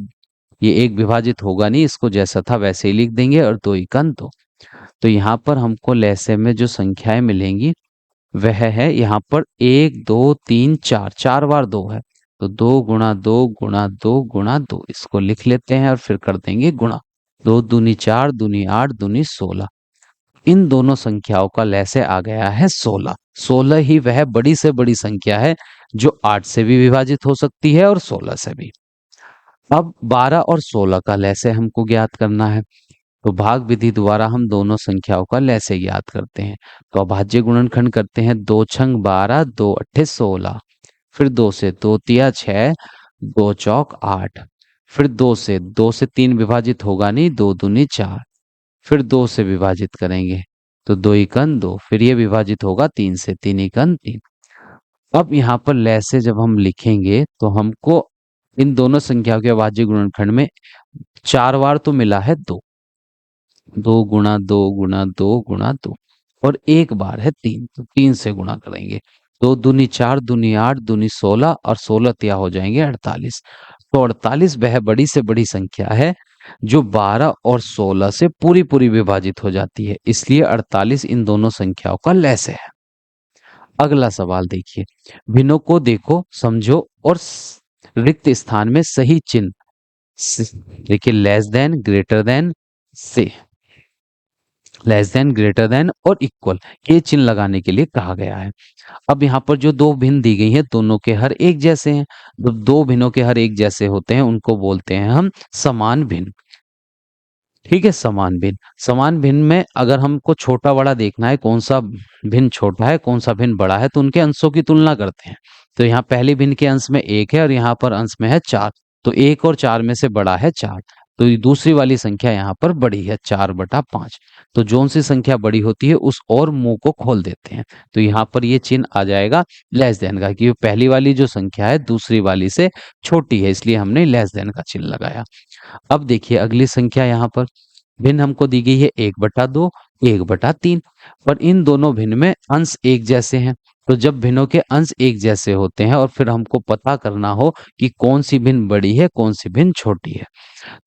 ये एक विभाजित होगा नहीं, इसको जैसा था वैसे ही लिख देंगे, और दो इकन 2। तो यहाँ पर हमको लैसे में जो संख्याएं मिलेंगी वह है यहाँ पर 1 2 3 4, चार बार दो है, तो 2 गुणा 2 गुणा 2 गुणा 2, इसको लिख लेते हैं और फिर कर देंगे गुणा। 2 दूनी 4, दूनी 8, दूनी 16। इन दोनों संख्याओं का लैसे आ गया है 16। 16 ही वह बड़ी से बड़ी संख्या है जो 8 से भी विभाजित हो सकती है और 16 से भी। अब 12 और 16 का लैसे हमको ज्ञात करना है। तो भाग विधि द्वारा हम दोनों संख्याओं का लैसे ज्ञात करते हैं। तो अभाज्य गुणनखंड करते हैं, 2 छंग 12, 2 अट्ठे 16, फिर 2 से 2 तिया 6, दो चौक 8, फिर दो से 3 विभाजित होगा नहीं, दो दूनी 4, फिर 2 से विभाजित करेंगे तो 2 एकन 2, फिर ये विभाजित होगा 3 से, 3 एकन 3। अब यहाँ पर लय से जब हम लिखेंगे तो हमको इन दोनों संख्याओं के अभाज्य गुणनखंड में 4 बार तो मिला है 2, 2 गुणा 2 गुणा 2 गुणा 2, और एक बार है 3, तो 3 से गुणा करेंगे। 2 दूनी 4, दूनी 8, दूनी 16, और 16 तिया हो जाएंगे 48। तो 48 वह बड़ी से बड़ी संख्या है जो 12 और 16 से पूरी पूरी विभाजित हो जाती है, इसलिए 48 इन दोनों संख्याओं का लय है। अगला सवाल देखिए, भिन्नों को देखो, समझो और रिक्त स्थान में सही चिन्ह, देखिए लेस देन, ग्रेटर देन, से, लेस देन, ग्रेटर देन और इक्वल, ये चिन्ह लगाने के लिए कहा गया है। अब यहाँ पर जो दो भिन्न दी गई हैं दोनों के हर एक जैसे हैं, तो दो भिन्नों के हर एक जैसे होते हैं उनको बोलते हैं हम समान भिन्न। ठीक है, समान भिन्न। समान भिन्न में अगर हमको छोटा बड़ा देखना है, कौन सा भिन्न छोटा है कौन सा भिन्न बड़ा है, तो उनके अंशों की तुलना करते हैं। तो यहाँ पहले भिन्न के अंश में 1 है और यहाँ पर अंश में है 4, तो 1 और 4 में से बड़ा है 4, तो ये दूसरी वाली संख्या यहाँ पर बड़ी है 4/5। तो जोन सी संख्या बड़ी होती है उस और मुंह को खोल देते हैं, तो यहाँ पर ये चिन्ह आ जाएगा लेस देन का, क्योंकि पहली वाली जो संख्या है दूसरी वाली से छोटी है, इसलिए हमने लेस देन का चिन्ह लगाया। अब देखिए अगली संख्या, यहाँ पर भिन्न हमको दी गई है 1/2, 1/3, पर इन दोनों भिन्न में अंश एक जैसे हैं। तो जब भिन्नों के अंश एक जैसे होते हैं और फिर हमको पता करना हो कि कौन सी भिन्न बड़ी है कौन सी भिन्न छोटी है,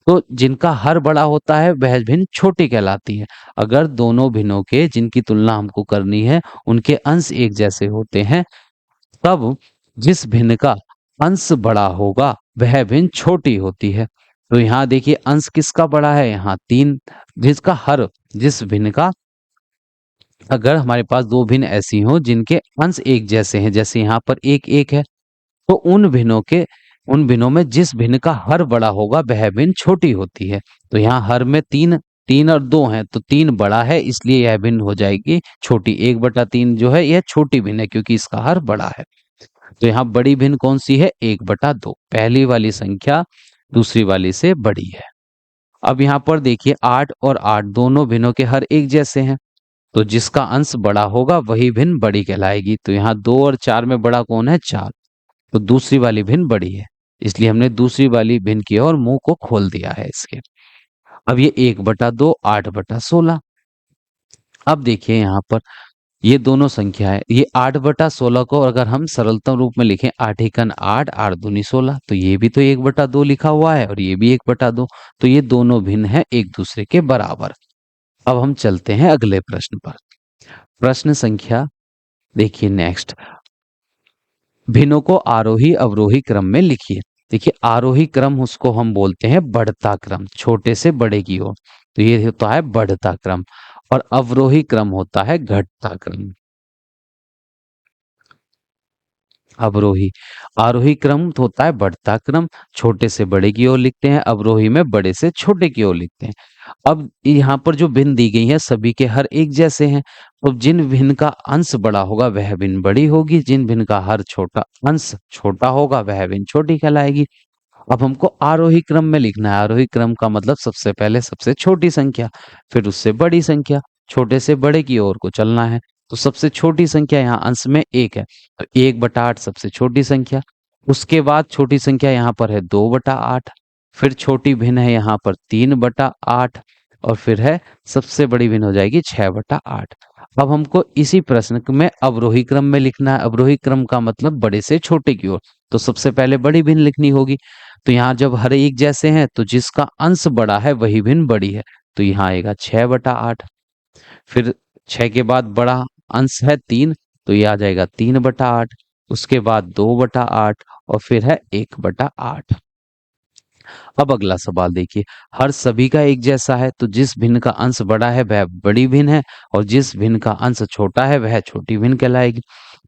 तो जिनका हर बड़ा होता है वह भिन्न छोटी कहलाती है। अगर दोनों भिन्नों के जिनकी तुलना हमको करनी है उनके अंश एक जैसे होते हैं, तब जिस भिन्न का अंश बड़ा होगा वह भिन्न छोटी होती है। तो यहाँ देखिए अंश किसका बड़ा है, यहाँ 3, जिसका हर, जिस भिन्न का, अगर हमारे पास दो भिन्न ऐसी हो जिनके अंश एक जैसे हैं, जैसे यहाँ पर 1 1 है, तो उन भिन्नों में जिस भिन्न का हर बड़ा होगा वह भिन्न छोटी होती है। तो यहाँ हर में 3, 3 और 2 हैं, तो 3 बड़ा है इसलिए यह भिन्न हो जाएगी छोटी। 1/3 जो है यह छोटी भिन्न है क्योंकि इसका हर बड़ा है। तो यहाँ बड़ी भिन्न कौन सी है, 1/2, पहली वाली संख्या दूसरी वाली से बड़ी है। अब यहाँ पर देखिए 8 और 8 दोनों भिन्नों के हर एक जैसे हैं, तो जिसका अंश बड़ा होगा वही भिन्न बड़ी कहलाएगी। तो यहाँ 2 और 4 में बड़ा कौन है, 4, तो दूसरी वाली भिन्न बड़ी है, इसलिए हमने दूसरी वाली भिन्न की ओर मुंह को खोल दिया है इसके। अब ये 1/2, 8/16। अब देखिए यहाँ पर ये दोनों संख्या है, ये 8/16 को अगर हम सरलतम रूप में लिखें 8 एकन 8, 8 दूनी 16, तो ये भी तो 1/2 लिखा हुआ है और ये भी 1/2, तो ये दोनों भिन्न है एक दूसरे के बराबर। अब हम चलते हैं अगले प्रश्न पर। प्रश्न संख्या देखिए नेक्स्ट, भिन्नों को आरोही अवरोही क्रम में लिखिए। देखिए आरोही क्रम उसको हम बोलते हैं बढ़ता क्रम, छोटे से बड़े की ओर, तो ये होता है बढ़ता क्रम, और अवरोही क्रम होता है घटता क्रम। अवरोही, आरोही क्रम तो होता है बढ़ता क्रम, छोटे से बड़े की ओर लिखते हैं, अवरोही में बड़े से छोटे की ओर लिखते हैं। अब यहाँ पर जो भिन्न दी गई है सभी के हर एक जैसे हैं, तो जिन भिन्न का अंश बड़ा होगा वह भिन्न बड़ी होगी, जिन भिन्न का हर छोटा अंश छोटा होगा वह भिन्न छोटी कहलाएगी। अब हमको आरोही क्रम में लिखना है, आरोही क्रम का मतलब सबसे पहले सबसे छोटी संख्या, फिर उससे बड़ी संख्या, छोटे से बड़े की ओर को चलना है। तो सबसे छोटी संख्या यहाँ अंश में 1 है, तो 1/8 सबसे छोटी संख्या। उसके बाद छोटी संख्या यहाँ पर है 2/8, फिर छोटी भिन्न है यहाँ पर 3/8, और फिर है सबसे बड़ी भिन्न हो जाएगी 6/8। अब हमको इसी प्रश्न में अवरोही क्रम में लिखना है, अवरोही क्रम का मतलब बड़े से छोटे की ओर, तो सबसे पहले बड़ी भिन्न लिखनी होगी। तो यहाँ जब हर एक जैसे हैं तो जिसका अंश बड़ा है वही भिन्न बड़ी है, तो यहाँ आएगा 6/8। फिर 6 के बाद बड़ा अंश है 3, तो ये आ जाएगा 3/8, उसके बाद 2/8 और फिर है 1/8। अब अगला सवाल देखिए, हर सभी का एक जैसा है, तो जिस भिन्न का अंश बड़ा है वह बड़ी भिन्न है और जिस भिन्न का अंश छोटा है वह छोटी भिन्न कहलाएगी।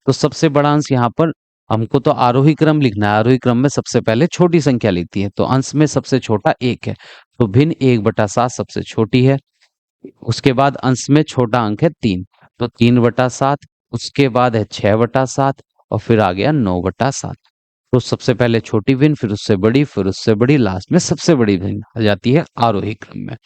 तो सबसे बड़ा अंश यहाँ पर हमको तो आरोही क्रम लिखना है, आरोही क्रम में सबसे पहले छोटी संख्या लिखती है, तो अंश में सबसे छोटा 1 है, तो भिन्न 1/7 सबसे छोटी है। उसके बाद अंश में छोटा अंक है 3, तो 3/7, उसके बाद है 6/7 और फिर आ गया 9/7। तो सबसे पहले छोटी भिन्न, फिर उससे बड़ी, फिर उससे बड़ी, लास्ट में सबसे बड़ी भिन्न आ जाती है आरोही क्रम में।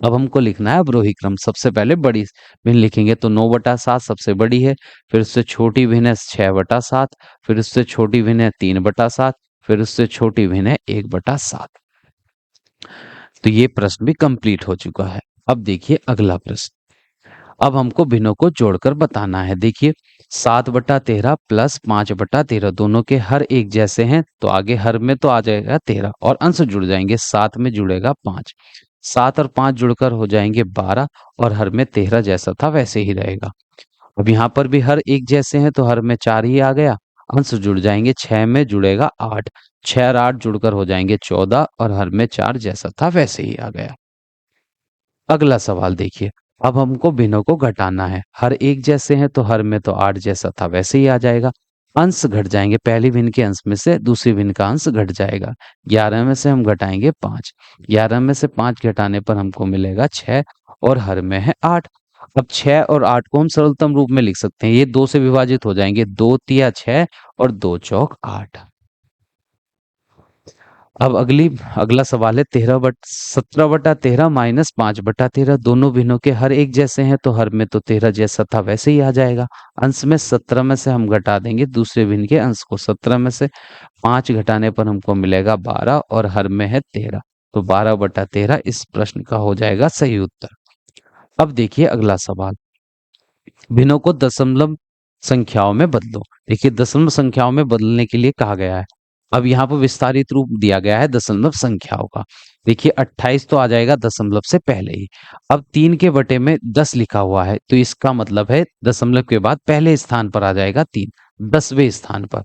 अब हमको लिखना है अवरोही क्रम। सबसे पहले बड़ी भिन्न लिखेंगे तो 9/7 सबसे बड़ी है, फिर उससे छोटी भिन्न है 6/7, फिर उससे छोटी भिन्न है 3/7, फिर उससे छोटी भिन्न है 1/7। तो ये प्रश्न भी कंप्लीट हो चुका है। अब देखिए अगला प्रश्न। अब हमको भिन्नों को जोड़कर बताना है। देखिए 7/13 प्लस 5/13 दोनों के हर एक जैसे हैं, तो आगे हर में तो आ जाएगा 13 और अंश जुड़ जाएंगे, 7 में जुड़ेगा 5, 7 और 5 जुड़कर हो जाएंगे 12 और हर में 13 जैसा था वैसे ही रहेगा। अब यहाँ पर भी हर एक जैसे हैं तो हर में 4 ही आ गया, अंश जुड़ जाएंगे, 6 में जुड़ेगा 8, 6 और 8 जुड़कर हो जाएंगे 14 और हर में 4 जैसा था वैसे ही आ गया। अगला सवाल देखिए। अब हमको भिन्नों को घटाना है। हर एक जैसे हैं तो हर में तो 8 जैसा था वैसे ही आ जाएगा। अंश घट जाएंगे, पहली भिन्न के अंश में से दूसरी भिन्न का अंश घट जाएगा। 11 में से हम घटाएंगे 5, 11 में से 5 घटाने पर हमको मिलेगा 6 और हर में है 8। अब 6 और 8 को हम सरलतम रूप में लिख सकते हैं, ये 2 से विभाजित हो जाएंगे, 2 तिया 6 और 2 चौक 8। अब अगला सवाल है 17/13 माइनस 5/13 दोनों भिन्नों के हर एक जैसे हैं तो हर में तो 13 जैसा था वैसे ही आ जाएगा। अंश में 17 में से हम घटा देंगे दूसरे भिन्न के अंश को, 17 में से 5 घटाने पर हमको मिलेगा 12 और हर में है 13, तो 12/13 इस प्रश्न का हो जाएगा सही उत्तर। अब देखिए अगला सवाल। भिन्नों को दशमलव संख्याओं में बदलो। देखिए दशमलव संख्याओं में बदलने के लिए कहा गया है। अब यहाँ पर विस्तारित रूप दिया गया है दशमलव संख्याओं का। देखिए 28 तो आ जाएगा दशमलव से पहले ही। अब 3 के बटे में 10 लिखा हुआ है तो इसका मतलब है दशमलव के बाद पहले स्थान पर आ जाएगा 3, 10वें स्थान पर।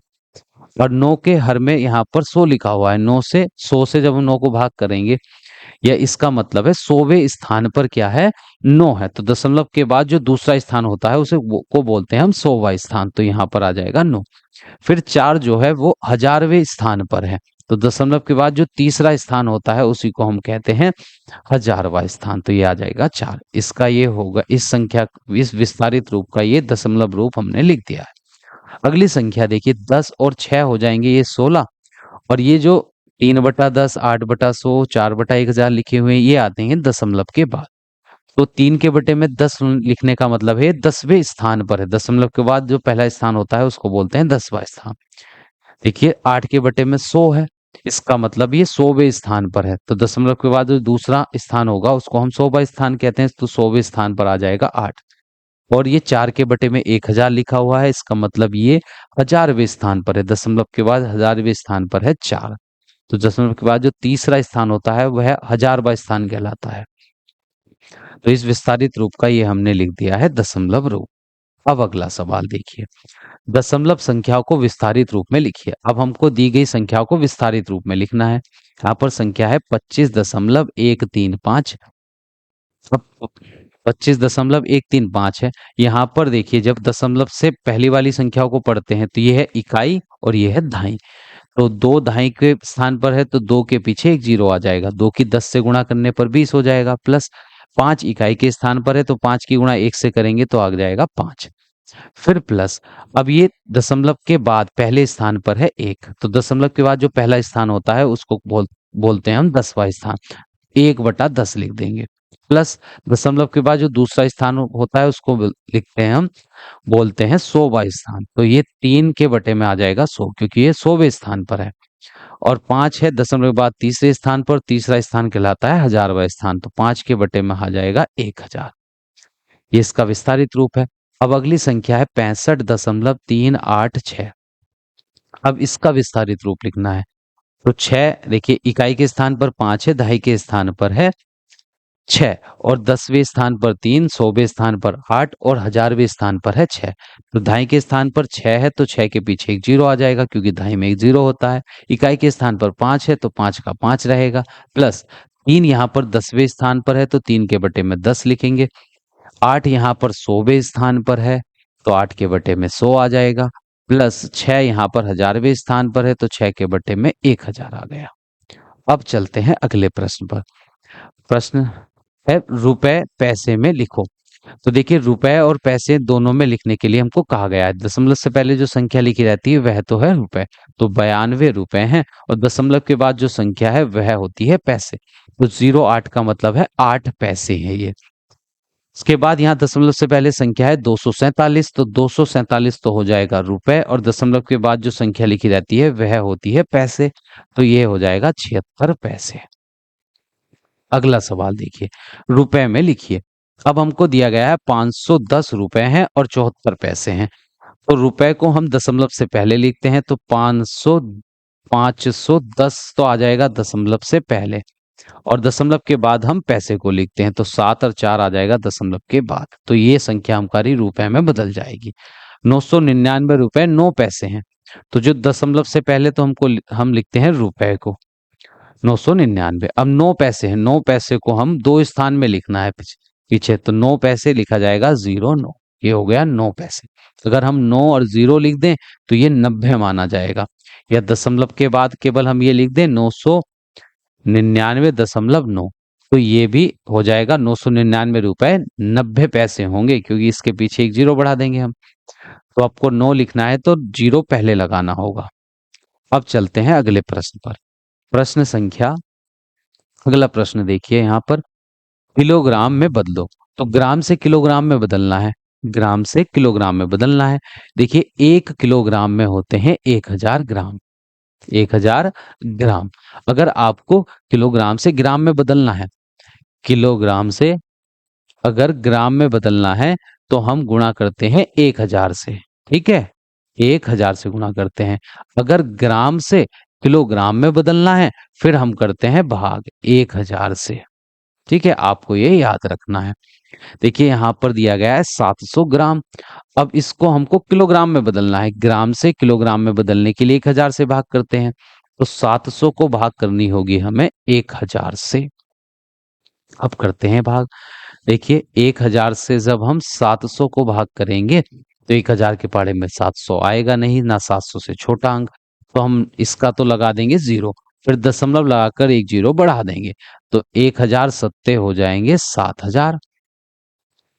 और 9 के हर में यहाँ पर 100 लिखा हुआ है, 100 से जब हम 9 को भाग करेंगे या इसका मतलब है 100वें स्थान पर क्या है, 9 है। तो दशमलव के बाद जो दूसरा स्थान होता है उसे को बोलते हैं हम 100वां स्थान, तो यहाँ पर आ जाएगा 9। फिर 4 जो है वो 1000वें स्थान पर है, तो दशमलव के बाद जो तीसरा स्थान होता है उसी को हम कहते हैं 1000वां स्थान, तो ये आ जाएगा 4। इसका ये होगा, इस संख्या, इस विस्तारित रूप का ये दशमलव रूप हमने लिख दिया है। अगली संख्या देखिए 10 और 6 हो जाएंगे ये 16, और ये जो 3/10, 8/100, 4/1000 लिखे हुए हैं ये आते हैं दशमलव के बाद। तो 3 के बटे में 10 लिखने का मतलब है 10वें स्थान पर है, दशमलव के बाद जो पहला स्थान होता है उसको बोलते हैं 10वां स्थान। देखिए 8 के बटे में 100 है, इसका मतलब ये 100वें स्थान पर है, तो दशमलव के बाद जो दूसरा स्थान होगा उसको हम 100वां स्थान कहते हैं, तो 100वें स्थान पर आ जाएगा 8। और ये 4 के बटे में 1000 लिखा हुआ है, इसका मतलब ये 1000वें स्थान पर है, दशमलव के बाद 1000वें स्थान पर है 4। तो दशमलव के बाद जो तीसरा स्थान होता है वह 1000वां स्थान कहलाता है। तो इस विस्तारित रूप का ये हमने लिख दिया है दशमलव रूप। अब अगला सवाल देखिए। दशमलव संख्याओं को विस्तारित रूप में लिखिए। अब हमको दी गई संख्याओं को विस्तारित रूप में लिखना है। यहाँ पर संख्या है 25.135। अब 25.135 है। यहाँ पर देखिए जब दशमलव से पहली वाली संख्याओं को पढ़ते हैं तो ये है इकाई और ये है दहाई। तो 2 दहाई के स्थान पर है तो 2 के पीछे एक जीरो आ जाएगा, 2 की 10 से गुणा करने पर 20 हो जाएगा, प्लस 5 इकाई के स्थान पर है तो 5 की गुणा 1 से करेंगे तो आ जाएगा 5। फिर प्लस, अब ये दशमलव के बाद पहले स्थान पर है 1, तो दशमलव के बाद जो पहला स्थान होता है उसको बोलते हैं हम 10वां स्थान, 1/10 लिख देंगे। प्लस दशमलव के बाद जो दूसरा स्थान होता है उसको लिखते हैं हम, बोलते हैं 100वां स्थान, तो ये 3 के बटे में आ जाएगा 100 क्योंकि ये 100वें स्थान पर है। और 5 है दशमलव के बाद तीसरे स्थान पर, तीसरा स्थान कहलाता है 1000वां स्थान, तो 5 के बटे में आ जाएगा 1000। ये इसका विस्तारित रूप है। अब अगली संख्या है 65.386। अब इसका विस्तारित रूप लिखना है। तो 6 देखिए इकाई के स्थान पर 5 है, दहाई के स्थान पर है 6 और 10वें स्थान पर 3, 100वें स्थान पर 8 और 1000वें स्थान पर है 6। तो दहाई के स्थान पर 6 है तो 6 के पीछे एक जीरो आ जाएगा क्योंकि दहाई में एक जीरो होता है। इकाई के स्थान पर 5 है तो 5 का 5 रहेगा, प्लस 3 यहाँ पर 10वें स्थान पर है तो 3 के बटे में 10 लिखेंगे। 8 यहाँ पर 100वें स्थान पर है तो 8 के बटे में 100 आ जाएगा, प्लस 6 यहाँ पर 1000वें स्थान पर है तो 6 के बटे में 1000 आ गया। अब चलते हैं अगले प्रश्न पर। प्रश्न है रुपए पैसे में लिखो। तो देखिए रुपए और पैसे दोनों में लिखने के लिए हमको कहा गया है, दशमलव से पहले जो संख्या लिखी रहती है वह तो है रुपए, तो 92 रुपए हैं, और दशमलव के बाद जो संख्या है वह होती है पैसे। तो 08 का मतलब है 8 पैसे हैं ये। उसके बाद यहाँ दशमलव से पहले संख्या है 247, तो 247 तो हो जाएगा रुपए, और दशमलव के बाद जो संख्या लिखी रहती है वह होती है पैसे, तो ये हो जाएगा 76 पैसे। अगला सवाल देखिए, रुपए में लिखिए। अब हमको दिया गया है 510 रुपए हैं और 74 पैसे हैं। तो रुपए को हम दशमलव से पहले लिखते हैं, तो 510 तो आ जाएगा दशमलव से पहले, और दशमलव के बाद हम पैसे को लिखते हैं, तो 7 और 4 आ जाएगा दशमलव के बाद, तो ये संख्या हमारी रुपए में बदल जाएगी। 999 रुपए 9 पैसे हैं, तो जो दशमलव से पहले तो हम लिखते हैं रुपए को 999। अब 9 पैसे हैं, 9 पैसे को हम दो स्थान में लिखना है पीछे, तो 9 पैसे लिखा जाएगा 09, ये हो गया 9 पैसे। अगर हम 9 और 0 लिख दें तो ये 90 माना जाएगा, या दशमलव के बाद केवल हम ये लिख दें 999.9, तो ये भी हो जाएगा 999 रुपए 90 पैसे होंगे, क्योंकि इसके पीछे एक 0 बढ़ा देंगे हम। तो आपको 9 लिखना है तो 0 पहले लगाना होगा। अब चलते हैं अगले प्रश्न पर। प्रश्न संख्या, अगला प्रश्न देखिए यहाँ पर, किलोग्राम में बदलो। तो ग्राम से किलोग्राम में बदलना है, ग्राम से किलोग्राम में बदलना है। देखिए 1 किलोग्राम में होते हैं 1000 ग्राम, 1000 ग्राम। अगर आपको किलोग्राम से ग्राम में बदलना है, किलोग्राम से अगर ग्राम में बदलना है तो हम गुणा करते हैं 1000 से, ठीक है, 1000 से गुणा करते हैं। अगर ग्राम से किलोग्राम में बदलना है फिर हम करते हैं भाग 1000 से, ठीक है, आपको ये याद रखना है। देखिए यहाँ पर दिया गया है 700 ग्राम। अब इसको हमको किलोग्राम में बदलना है, ग्राम से किलोग्राम में बदलने के लिए 1000 से भाग करते हैं, तो 700 को भाग करनी होगी हमें 1000 से। अब करते हैं भाग। देखिए 1000 से जब हम 700 को भाग करेंगे तो 1000 के पहाड़े में 700 आएगा नहीं, ना 700 से छोटा अंक, तो हम इसका तो लगा देंगे 0, फिर दशमलव लगाकर एक 0 बढ़ा देंगे, तो 1000 सत्ते हो जाएंगे 7000।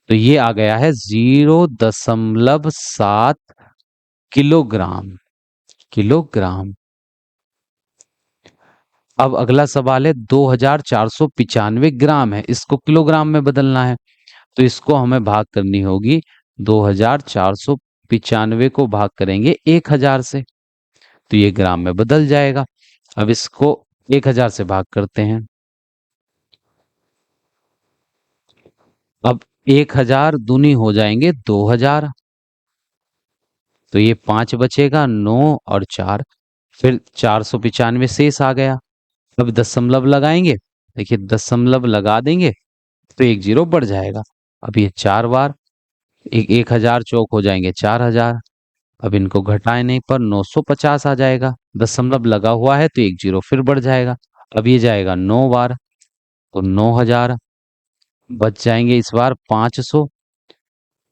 तो ये आ गया है 0.7 किलोग्राम, किलोग्राम। अब अगला सवाल है 2495 ग्राम है, इसको किलोग्राम में बदलना है, तो इसको हमें भाग करनी होगी 2495 को भाग करेंगे 1000 से, तो ये ग्राम में बदल जाएगा। अब इसको 1000 से भाग करते हैं, अब 1000 दूनी हो जाएंगे 2000, तो ये 5 बचेगा, 9 और 4, फिर 495 शेष आ गया। अब दशमलव लगाएंगे, देखिए दशमलव लगा देंगे तो एक 0 बढ़ जाएगा। अब ये 4 बार 1000 चौक हो जाएंगे 4000, अब इनको घटाने पर 950 आ जाएगा, दशमलव लगा हुआ है तो एक 0 फिर बढ़ जाएगा। अब ये जाएगा 9 बार, तो 9000, बच जाएंगे इस बार 500,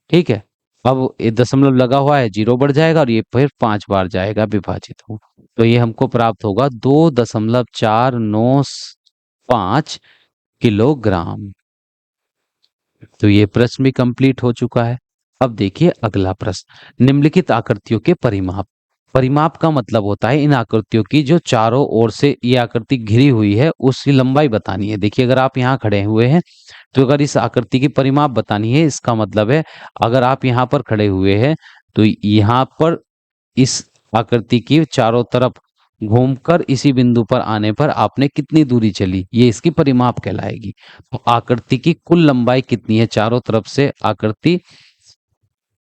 ठीक है। अब ये दशमलव लगा हुआ है 0 बढ़ जाएगा और ये फिर 5 बार जाएगा विभाजित हो, तो ये हमको प्राप्त होगा 2.495 किलोग्राम। तो ये प्रश्न भी कंप्लीट हो चुका है। अब देखिए अगला प्रश्न, निम्नलिखित आकृतियों के परिमाप। परिमाप का मतलब होता है इन आकृतियों की जो चारों ओर से ये आकृति घिरी हुई है उसकी लंबाई बतानी है। देखिए अगर आप यहाँ खड़े हुए हैं तो अगर इस आकृति की परिमाप बतानी है, इसका मतलब है अगर आप यहाँ पर खड़े हुए हैं तो यहाँ पर इस आकृति की चारों तरफ घूमकर इसी बिंदु पर आने पर आपने कितनी दूरी चली, ये इसकी परिमाप कहलाएगी। तो आकृति की कुल लंबाई कितनी है, चारों तरफ से आकृति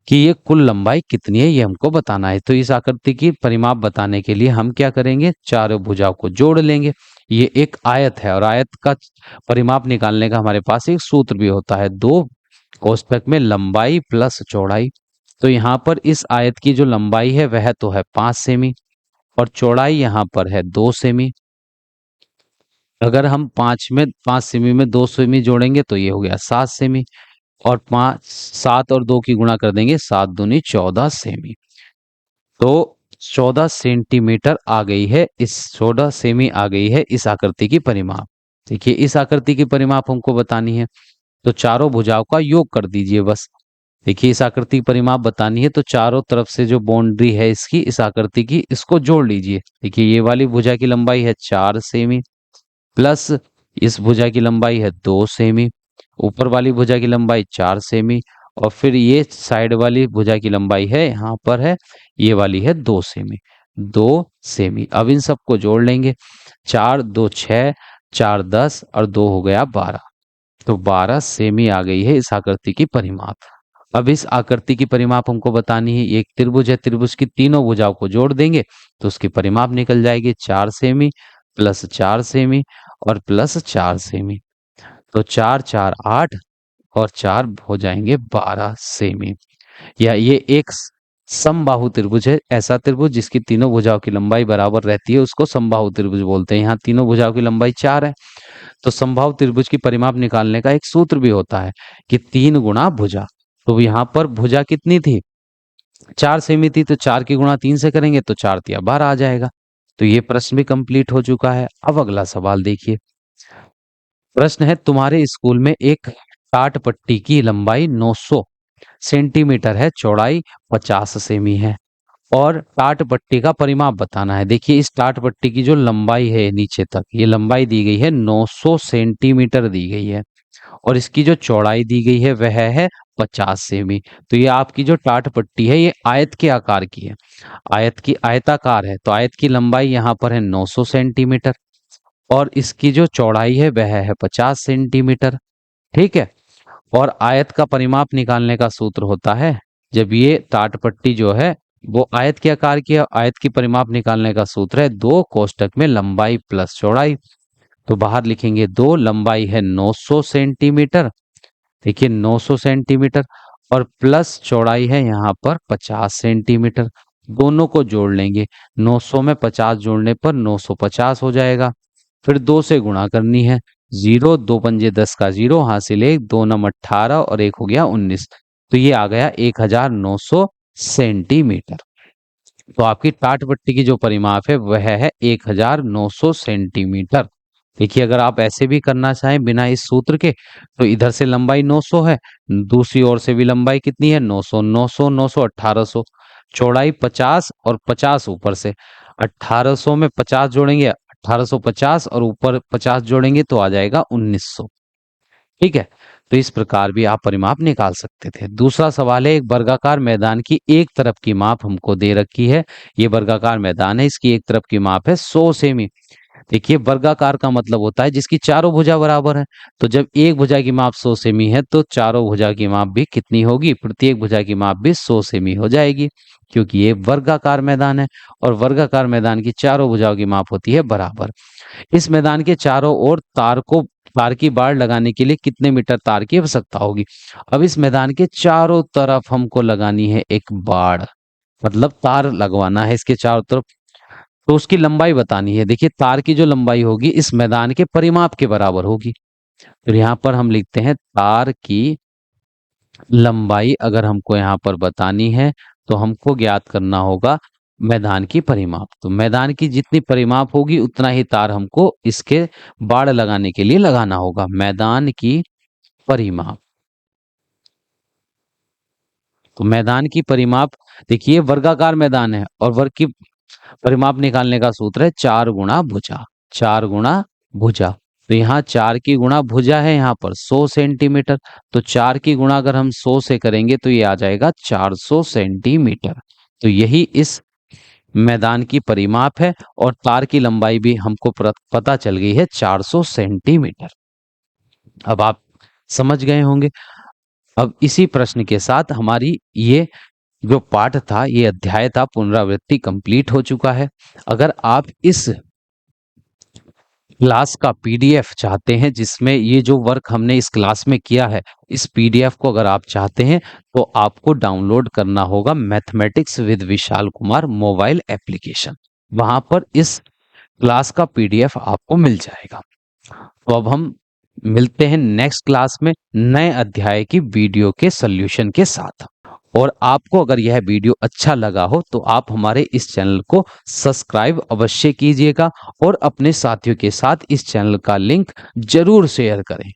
कि ये कुल लंबाई कितनी है ये हमको बताना है। तो इस आकृति की परिमाप बताने के लिए हम क्या करेंगे, चारों भुजाओं को जोड़ लेंगे। ये एक आयत है और आयत का परिमाप निकालने का हमारे पास एक सूत्र भी होता है, 2 कोष्ठक में लंबाई प्लस चौड़ाई। तो यहाँ पर इस आयत की जो लंबाई है वह तो है 5 सेमी और चौड़ाई यहाँ पर है 2 सेमी। अगर हम 5 सेमी में 2 सेमी जोड़ेंगे तो ये हो गया 7 सेमी, और 7 और 2 की गुणा कर देंगे, 7 दूनी 14 सेमी। तो 14 सेंटीमीटर आ गई है, इस 14 सेमी आ गई है इस आकृति की परिमाप। देखिए इस आकृति की परिमाप हमको बतानी है, तो चारों भुजाओं का योग कर दीजिए बस। देखिए इस आकृति की परिमाप बतानी है तो चारों तरफ से जो बाउंड्री है इसकी, इस आकृति की, इसको जोड़ लीजिए। देखिए ये वाली भुजा की लंबाई है 4 सेमी, प्लस इस भुजा की लंबाई है 2 सेमी, ऊपर वाली भुजा की लंबाई 4 सेमी, और फिर ये साइड वाली भुजा की लंबाई है यहाँ पर है, ये वाली है 2 सेमी। 2 सेमी, अब इन सबको जोड़ लेंगे। 4 2 6, 4 10 और 2 हो गया 12। तो 12 सेमी आ गई है इस आकृति की परिमाप। अब इस आकृति की परिमाप हमको बतानी है। एक त्रिभुज है, त्रिभुज की तीनों भुजाओं को जोड़ देंगे तो उसकी परिमाप निकल जाएगी। 4 सेमी प्लस 4 सेमी और प्लस 4 सेमी, तो 4 4 8 और 4 हो जाएंगे 12 सेमी। या ये एक समबाहु त्रिभुज है। ऐसा त्रिभुज जिसकी तीनों भुजाओं की लंबाई बराबर रहती है उसको समबाहु त्रिभुज बोलते हैं। यहाँ तीनों भुजाओं की लंबाई 4 है। तो समबाहु त्रिभुज की परिमाप निकालने का एक सूत्र भी होता है कि 3 गुणा भुजा। तो यहाँ पर भुजा कितनी थी, 4 सेमी थी, तो 4 की गुणा 3 से करेंगे तो 4 तिया 12 आ जाएगा। तो ये प्रश्न भी कंप्लीट हो चुका है। अब अगला सवाल देखिए। प्रश्न है, तुम्हारे स्कूल में एक टाट पट्टी की लंबाई 900 सेंटीमीटर है, चौड़ाई 50 सेमी है और टाट पट्टी का परिमाप बताना है। देखिए इस टाट पट्टी की जो लंबाई है नीचे तक, ये लंबाई दी गई है 900 सेंटीमीटर दी गई है, और इसकी जो चौड़ाई दी गई है वह है 50 सेमी। तो ये आपकी जो टाट पट्टी है ये आयत के आकार की है, आयत की, आयताकार है। तो आयत की लंबाई यहाँ पर है 900 सेंटीमीटर और इसकी जो चौड़ाई है वह है 50 सेंटीमीटर। ठीक है। और आयत का परिमाप निकालने का सूत्र होता है, जब ये टाट पट्टी जो है वो आयत के आकार की है, आयत की परिमाप निकालने का सूत्र है 2 कोष्टक में लंबाई प्लस चौड़ाई। तो बाहर लिखेंगे 2, लंबाई है 900 सेंटीमीटर, देखिए 900 सेंटीमीटर, और प्लस चौड़ाई है यहाँ पर 50 सेंटीमीटर। दोनों को जोड़ लेंगे, 900 में 50 जोड़ने पर 950 हो जाएगा। फिर 2 से गुणा करनी है, 0 2 पंजे 10 का 0 हासिल 1, 2 नम 18 और 1 हो गया 19। तो ये आ गया 1900 सेंटीमीटर। तो आपकी टाट पट्टी की जो परिमाप है वह है 1900 सेंटीमीटर। देखिए अगर आप ऐसे भी करना चाहें बिना इस सूत्र के, तो इधर से लंबाई 900 है, दूसरी ओर से भी लंबाई कितनी है 900, 900 900 1800, चौड़ाई 50 और 50 ऊपर से, 1800 में 50 जोड़ेंगे 1850 और ऊपर 50 जोड़ेंगे तो आ जाएगा 1900। ठीक है। तो इस प्रकार भी आप परिमाप निकाल सकते थे। दूसरा सवाल है, एक वर्गाकार मैदान की एक तरफ की माप हमको दे रखी है। ये वर्गाकार मैदान है, इसकी एक तरफ की माप है 100 सेमी। देखिए वर्गाकार का मतलब होता है जिसकी चारों भुजा बराबर है। तो जब एक भुजा की माप 100 सेमी है तो चारों भुजा की माप भी कितनी होगी, प्रत्येक भुजा की माप भी 100 सेमी हो जाएगी, क्योंकि ये वर्गाकार मैदान है और वर्गाकार मैदान की चारों भुजाओं की माप होती है बराबर। इस मैदान के चारों ओर तार की बाड़ लगाने के लिए कितने मीटर तार की आवश्यकता होगी। अब इस मैदान के चारों तरफ हमको लगानी है एक बाड़, मतलब तार लगवाना है इसके चारों तरफ। तो उसकी लंबाई बतानी है। देखिए तार की जो लंबाई होगी इस मैदान के परिमाप के बराबर होगी। तो यहाँ पर हम लिखते हैं तार की लंबाई अगर हमको यहाँ पर बतानी है तो हमको ज्ञात करना होगा मैदान की परिमाप। तो मैदान की जितनी परिमाप होगी उतना ही तार हमको इसके बाड़ लगाने के लिए लगाना होगा। मैदान की परिमाप, तो मैदान की परिमाप, देखिए वर्गाकार मैदान है और वर्ग की परिमाप निकालने का सूत्र है 4 गुणा भुजा। 4 गुणा भुजा, तो यहाँ 4 की गुणा भुजा है यहाँ पर 100 सेंटीमीटर, तो 4 की गुणा अगर हम 100 से करेंगे तो ये आ जाएगा 400 सेंटीमीटर। तो यही इस मैदान की परिमाप है और तार की लंबाई भी हमको पता चल गई है 400 सेंटीमीटर। अब आप समझ गए होंगे। अब इसी प्रश्न के साथ हमारी ये जो पाठ था, ये अध्याय था, पुनरावृत्ति कंप्लीट हो चुका है। अगर आप इस क्लास का पीडीएफ चाहते हैं जिसमें ये जो वर्क हमने इस क्लास में किया है, इस पीडीएफ को अगर आप चाहते हैं तो आपको डाउनलोड करना होगा mathematics with Vishal Kumar mobile application. वहां पर इस क्लास का पीडीएफ आपको मिल जाएगा। तो अब हम मिलते हैं नेक्स्ट क्लास में नए अध्याय की वीडियो के सॉल्यूशन के साथ। और आपको अगर यह वीडियो अच्छा लगा हो तो आप हमारे इस चैनल को सब्सक्राइब अवश्य कीजिएगा और अपने साथियों के साथ इस चैनल का लिंक जरूर शेयर करें।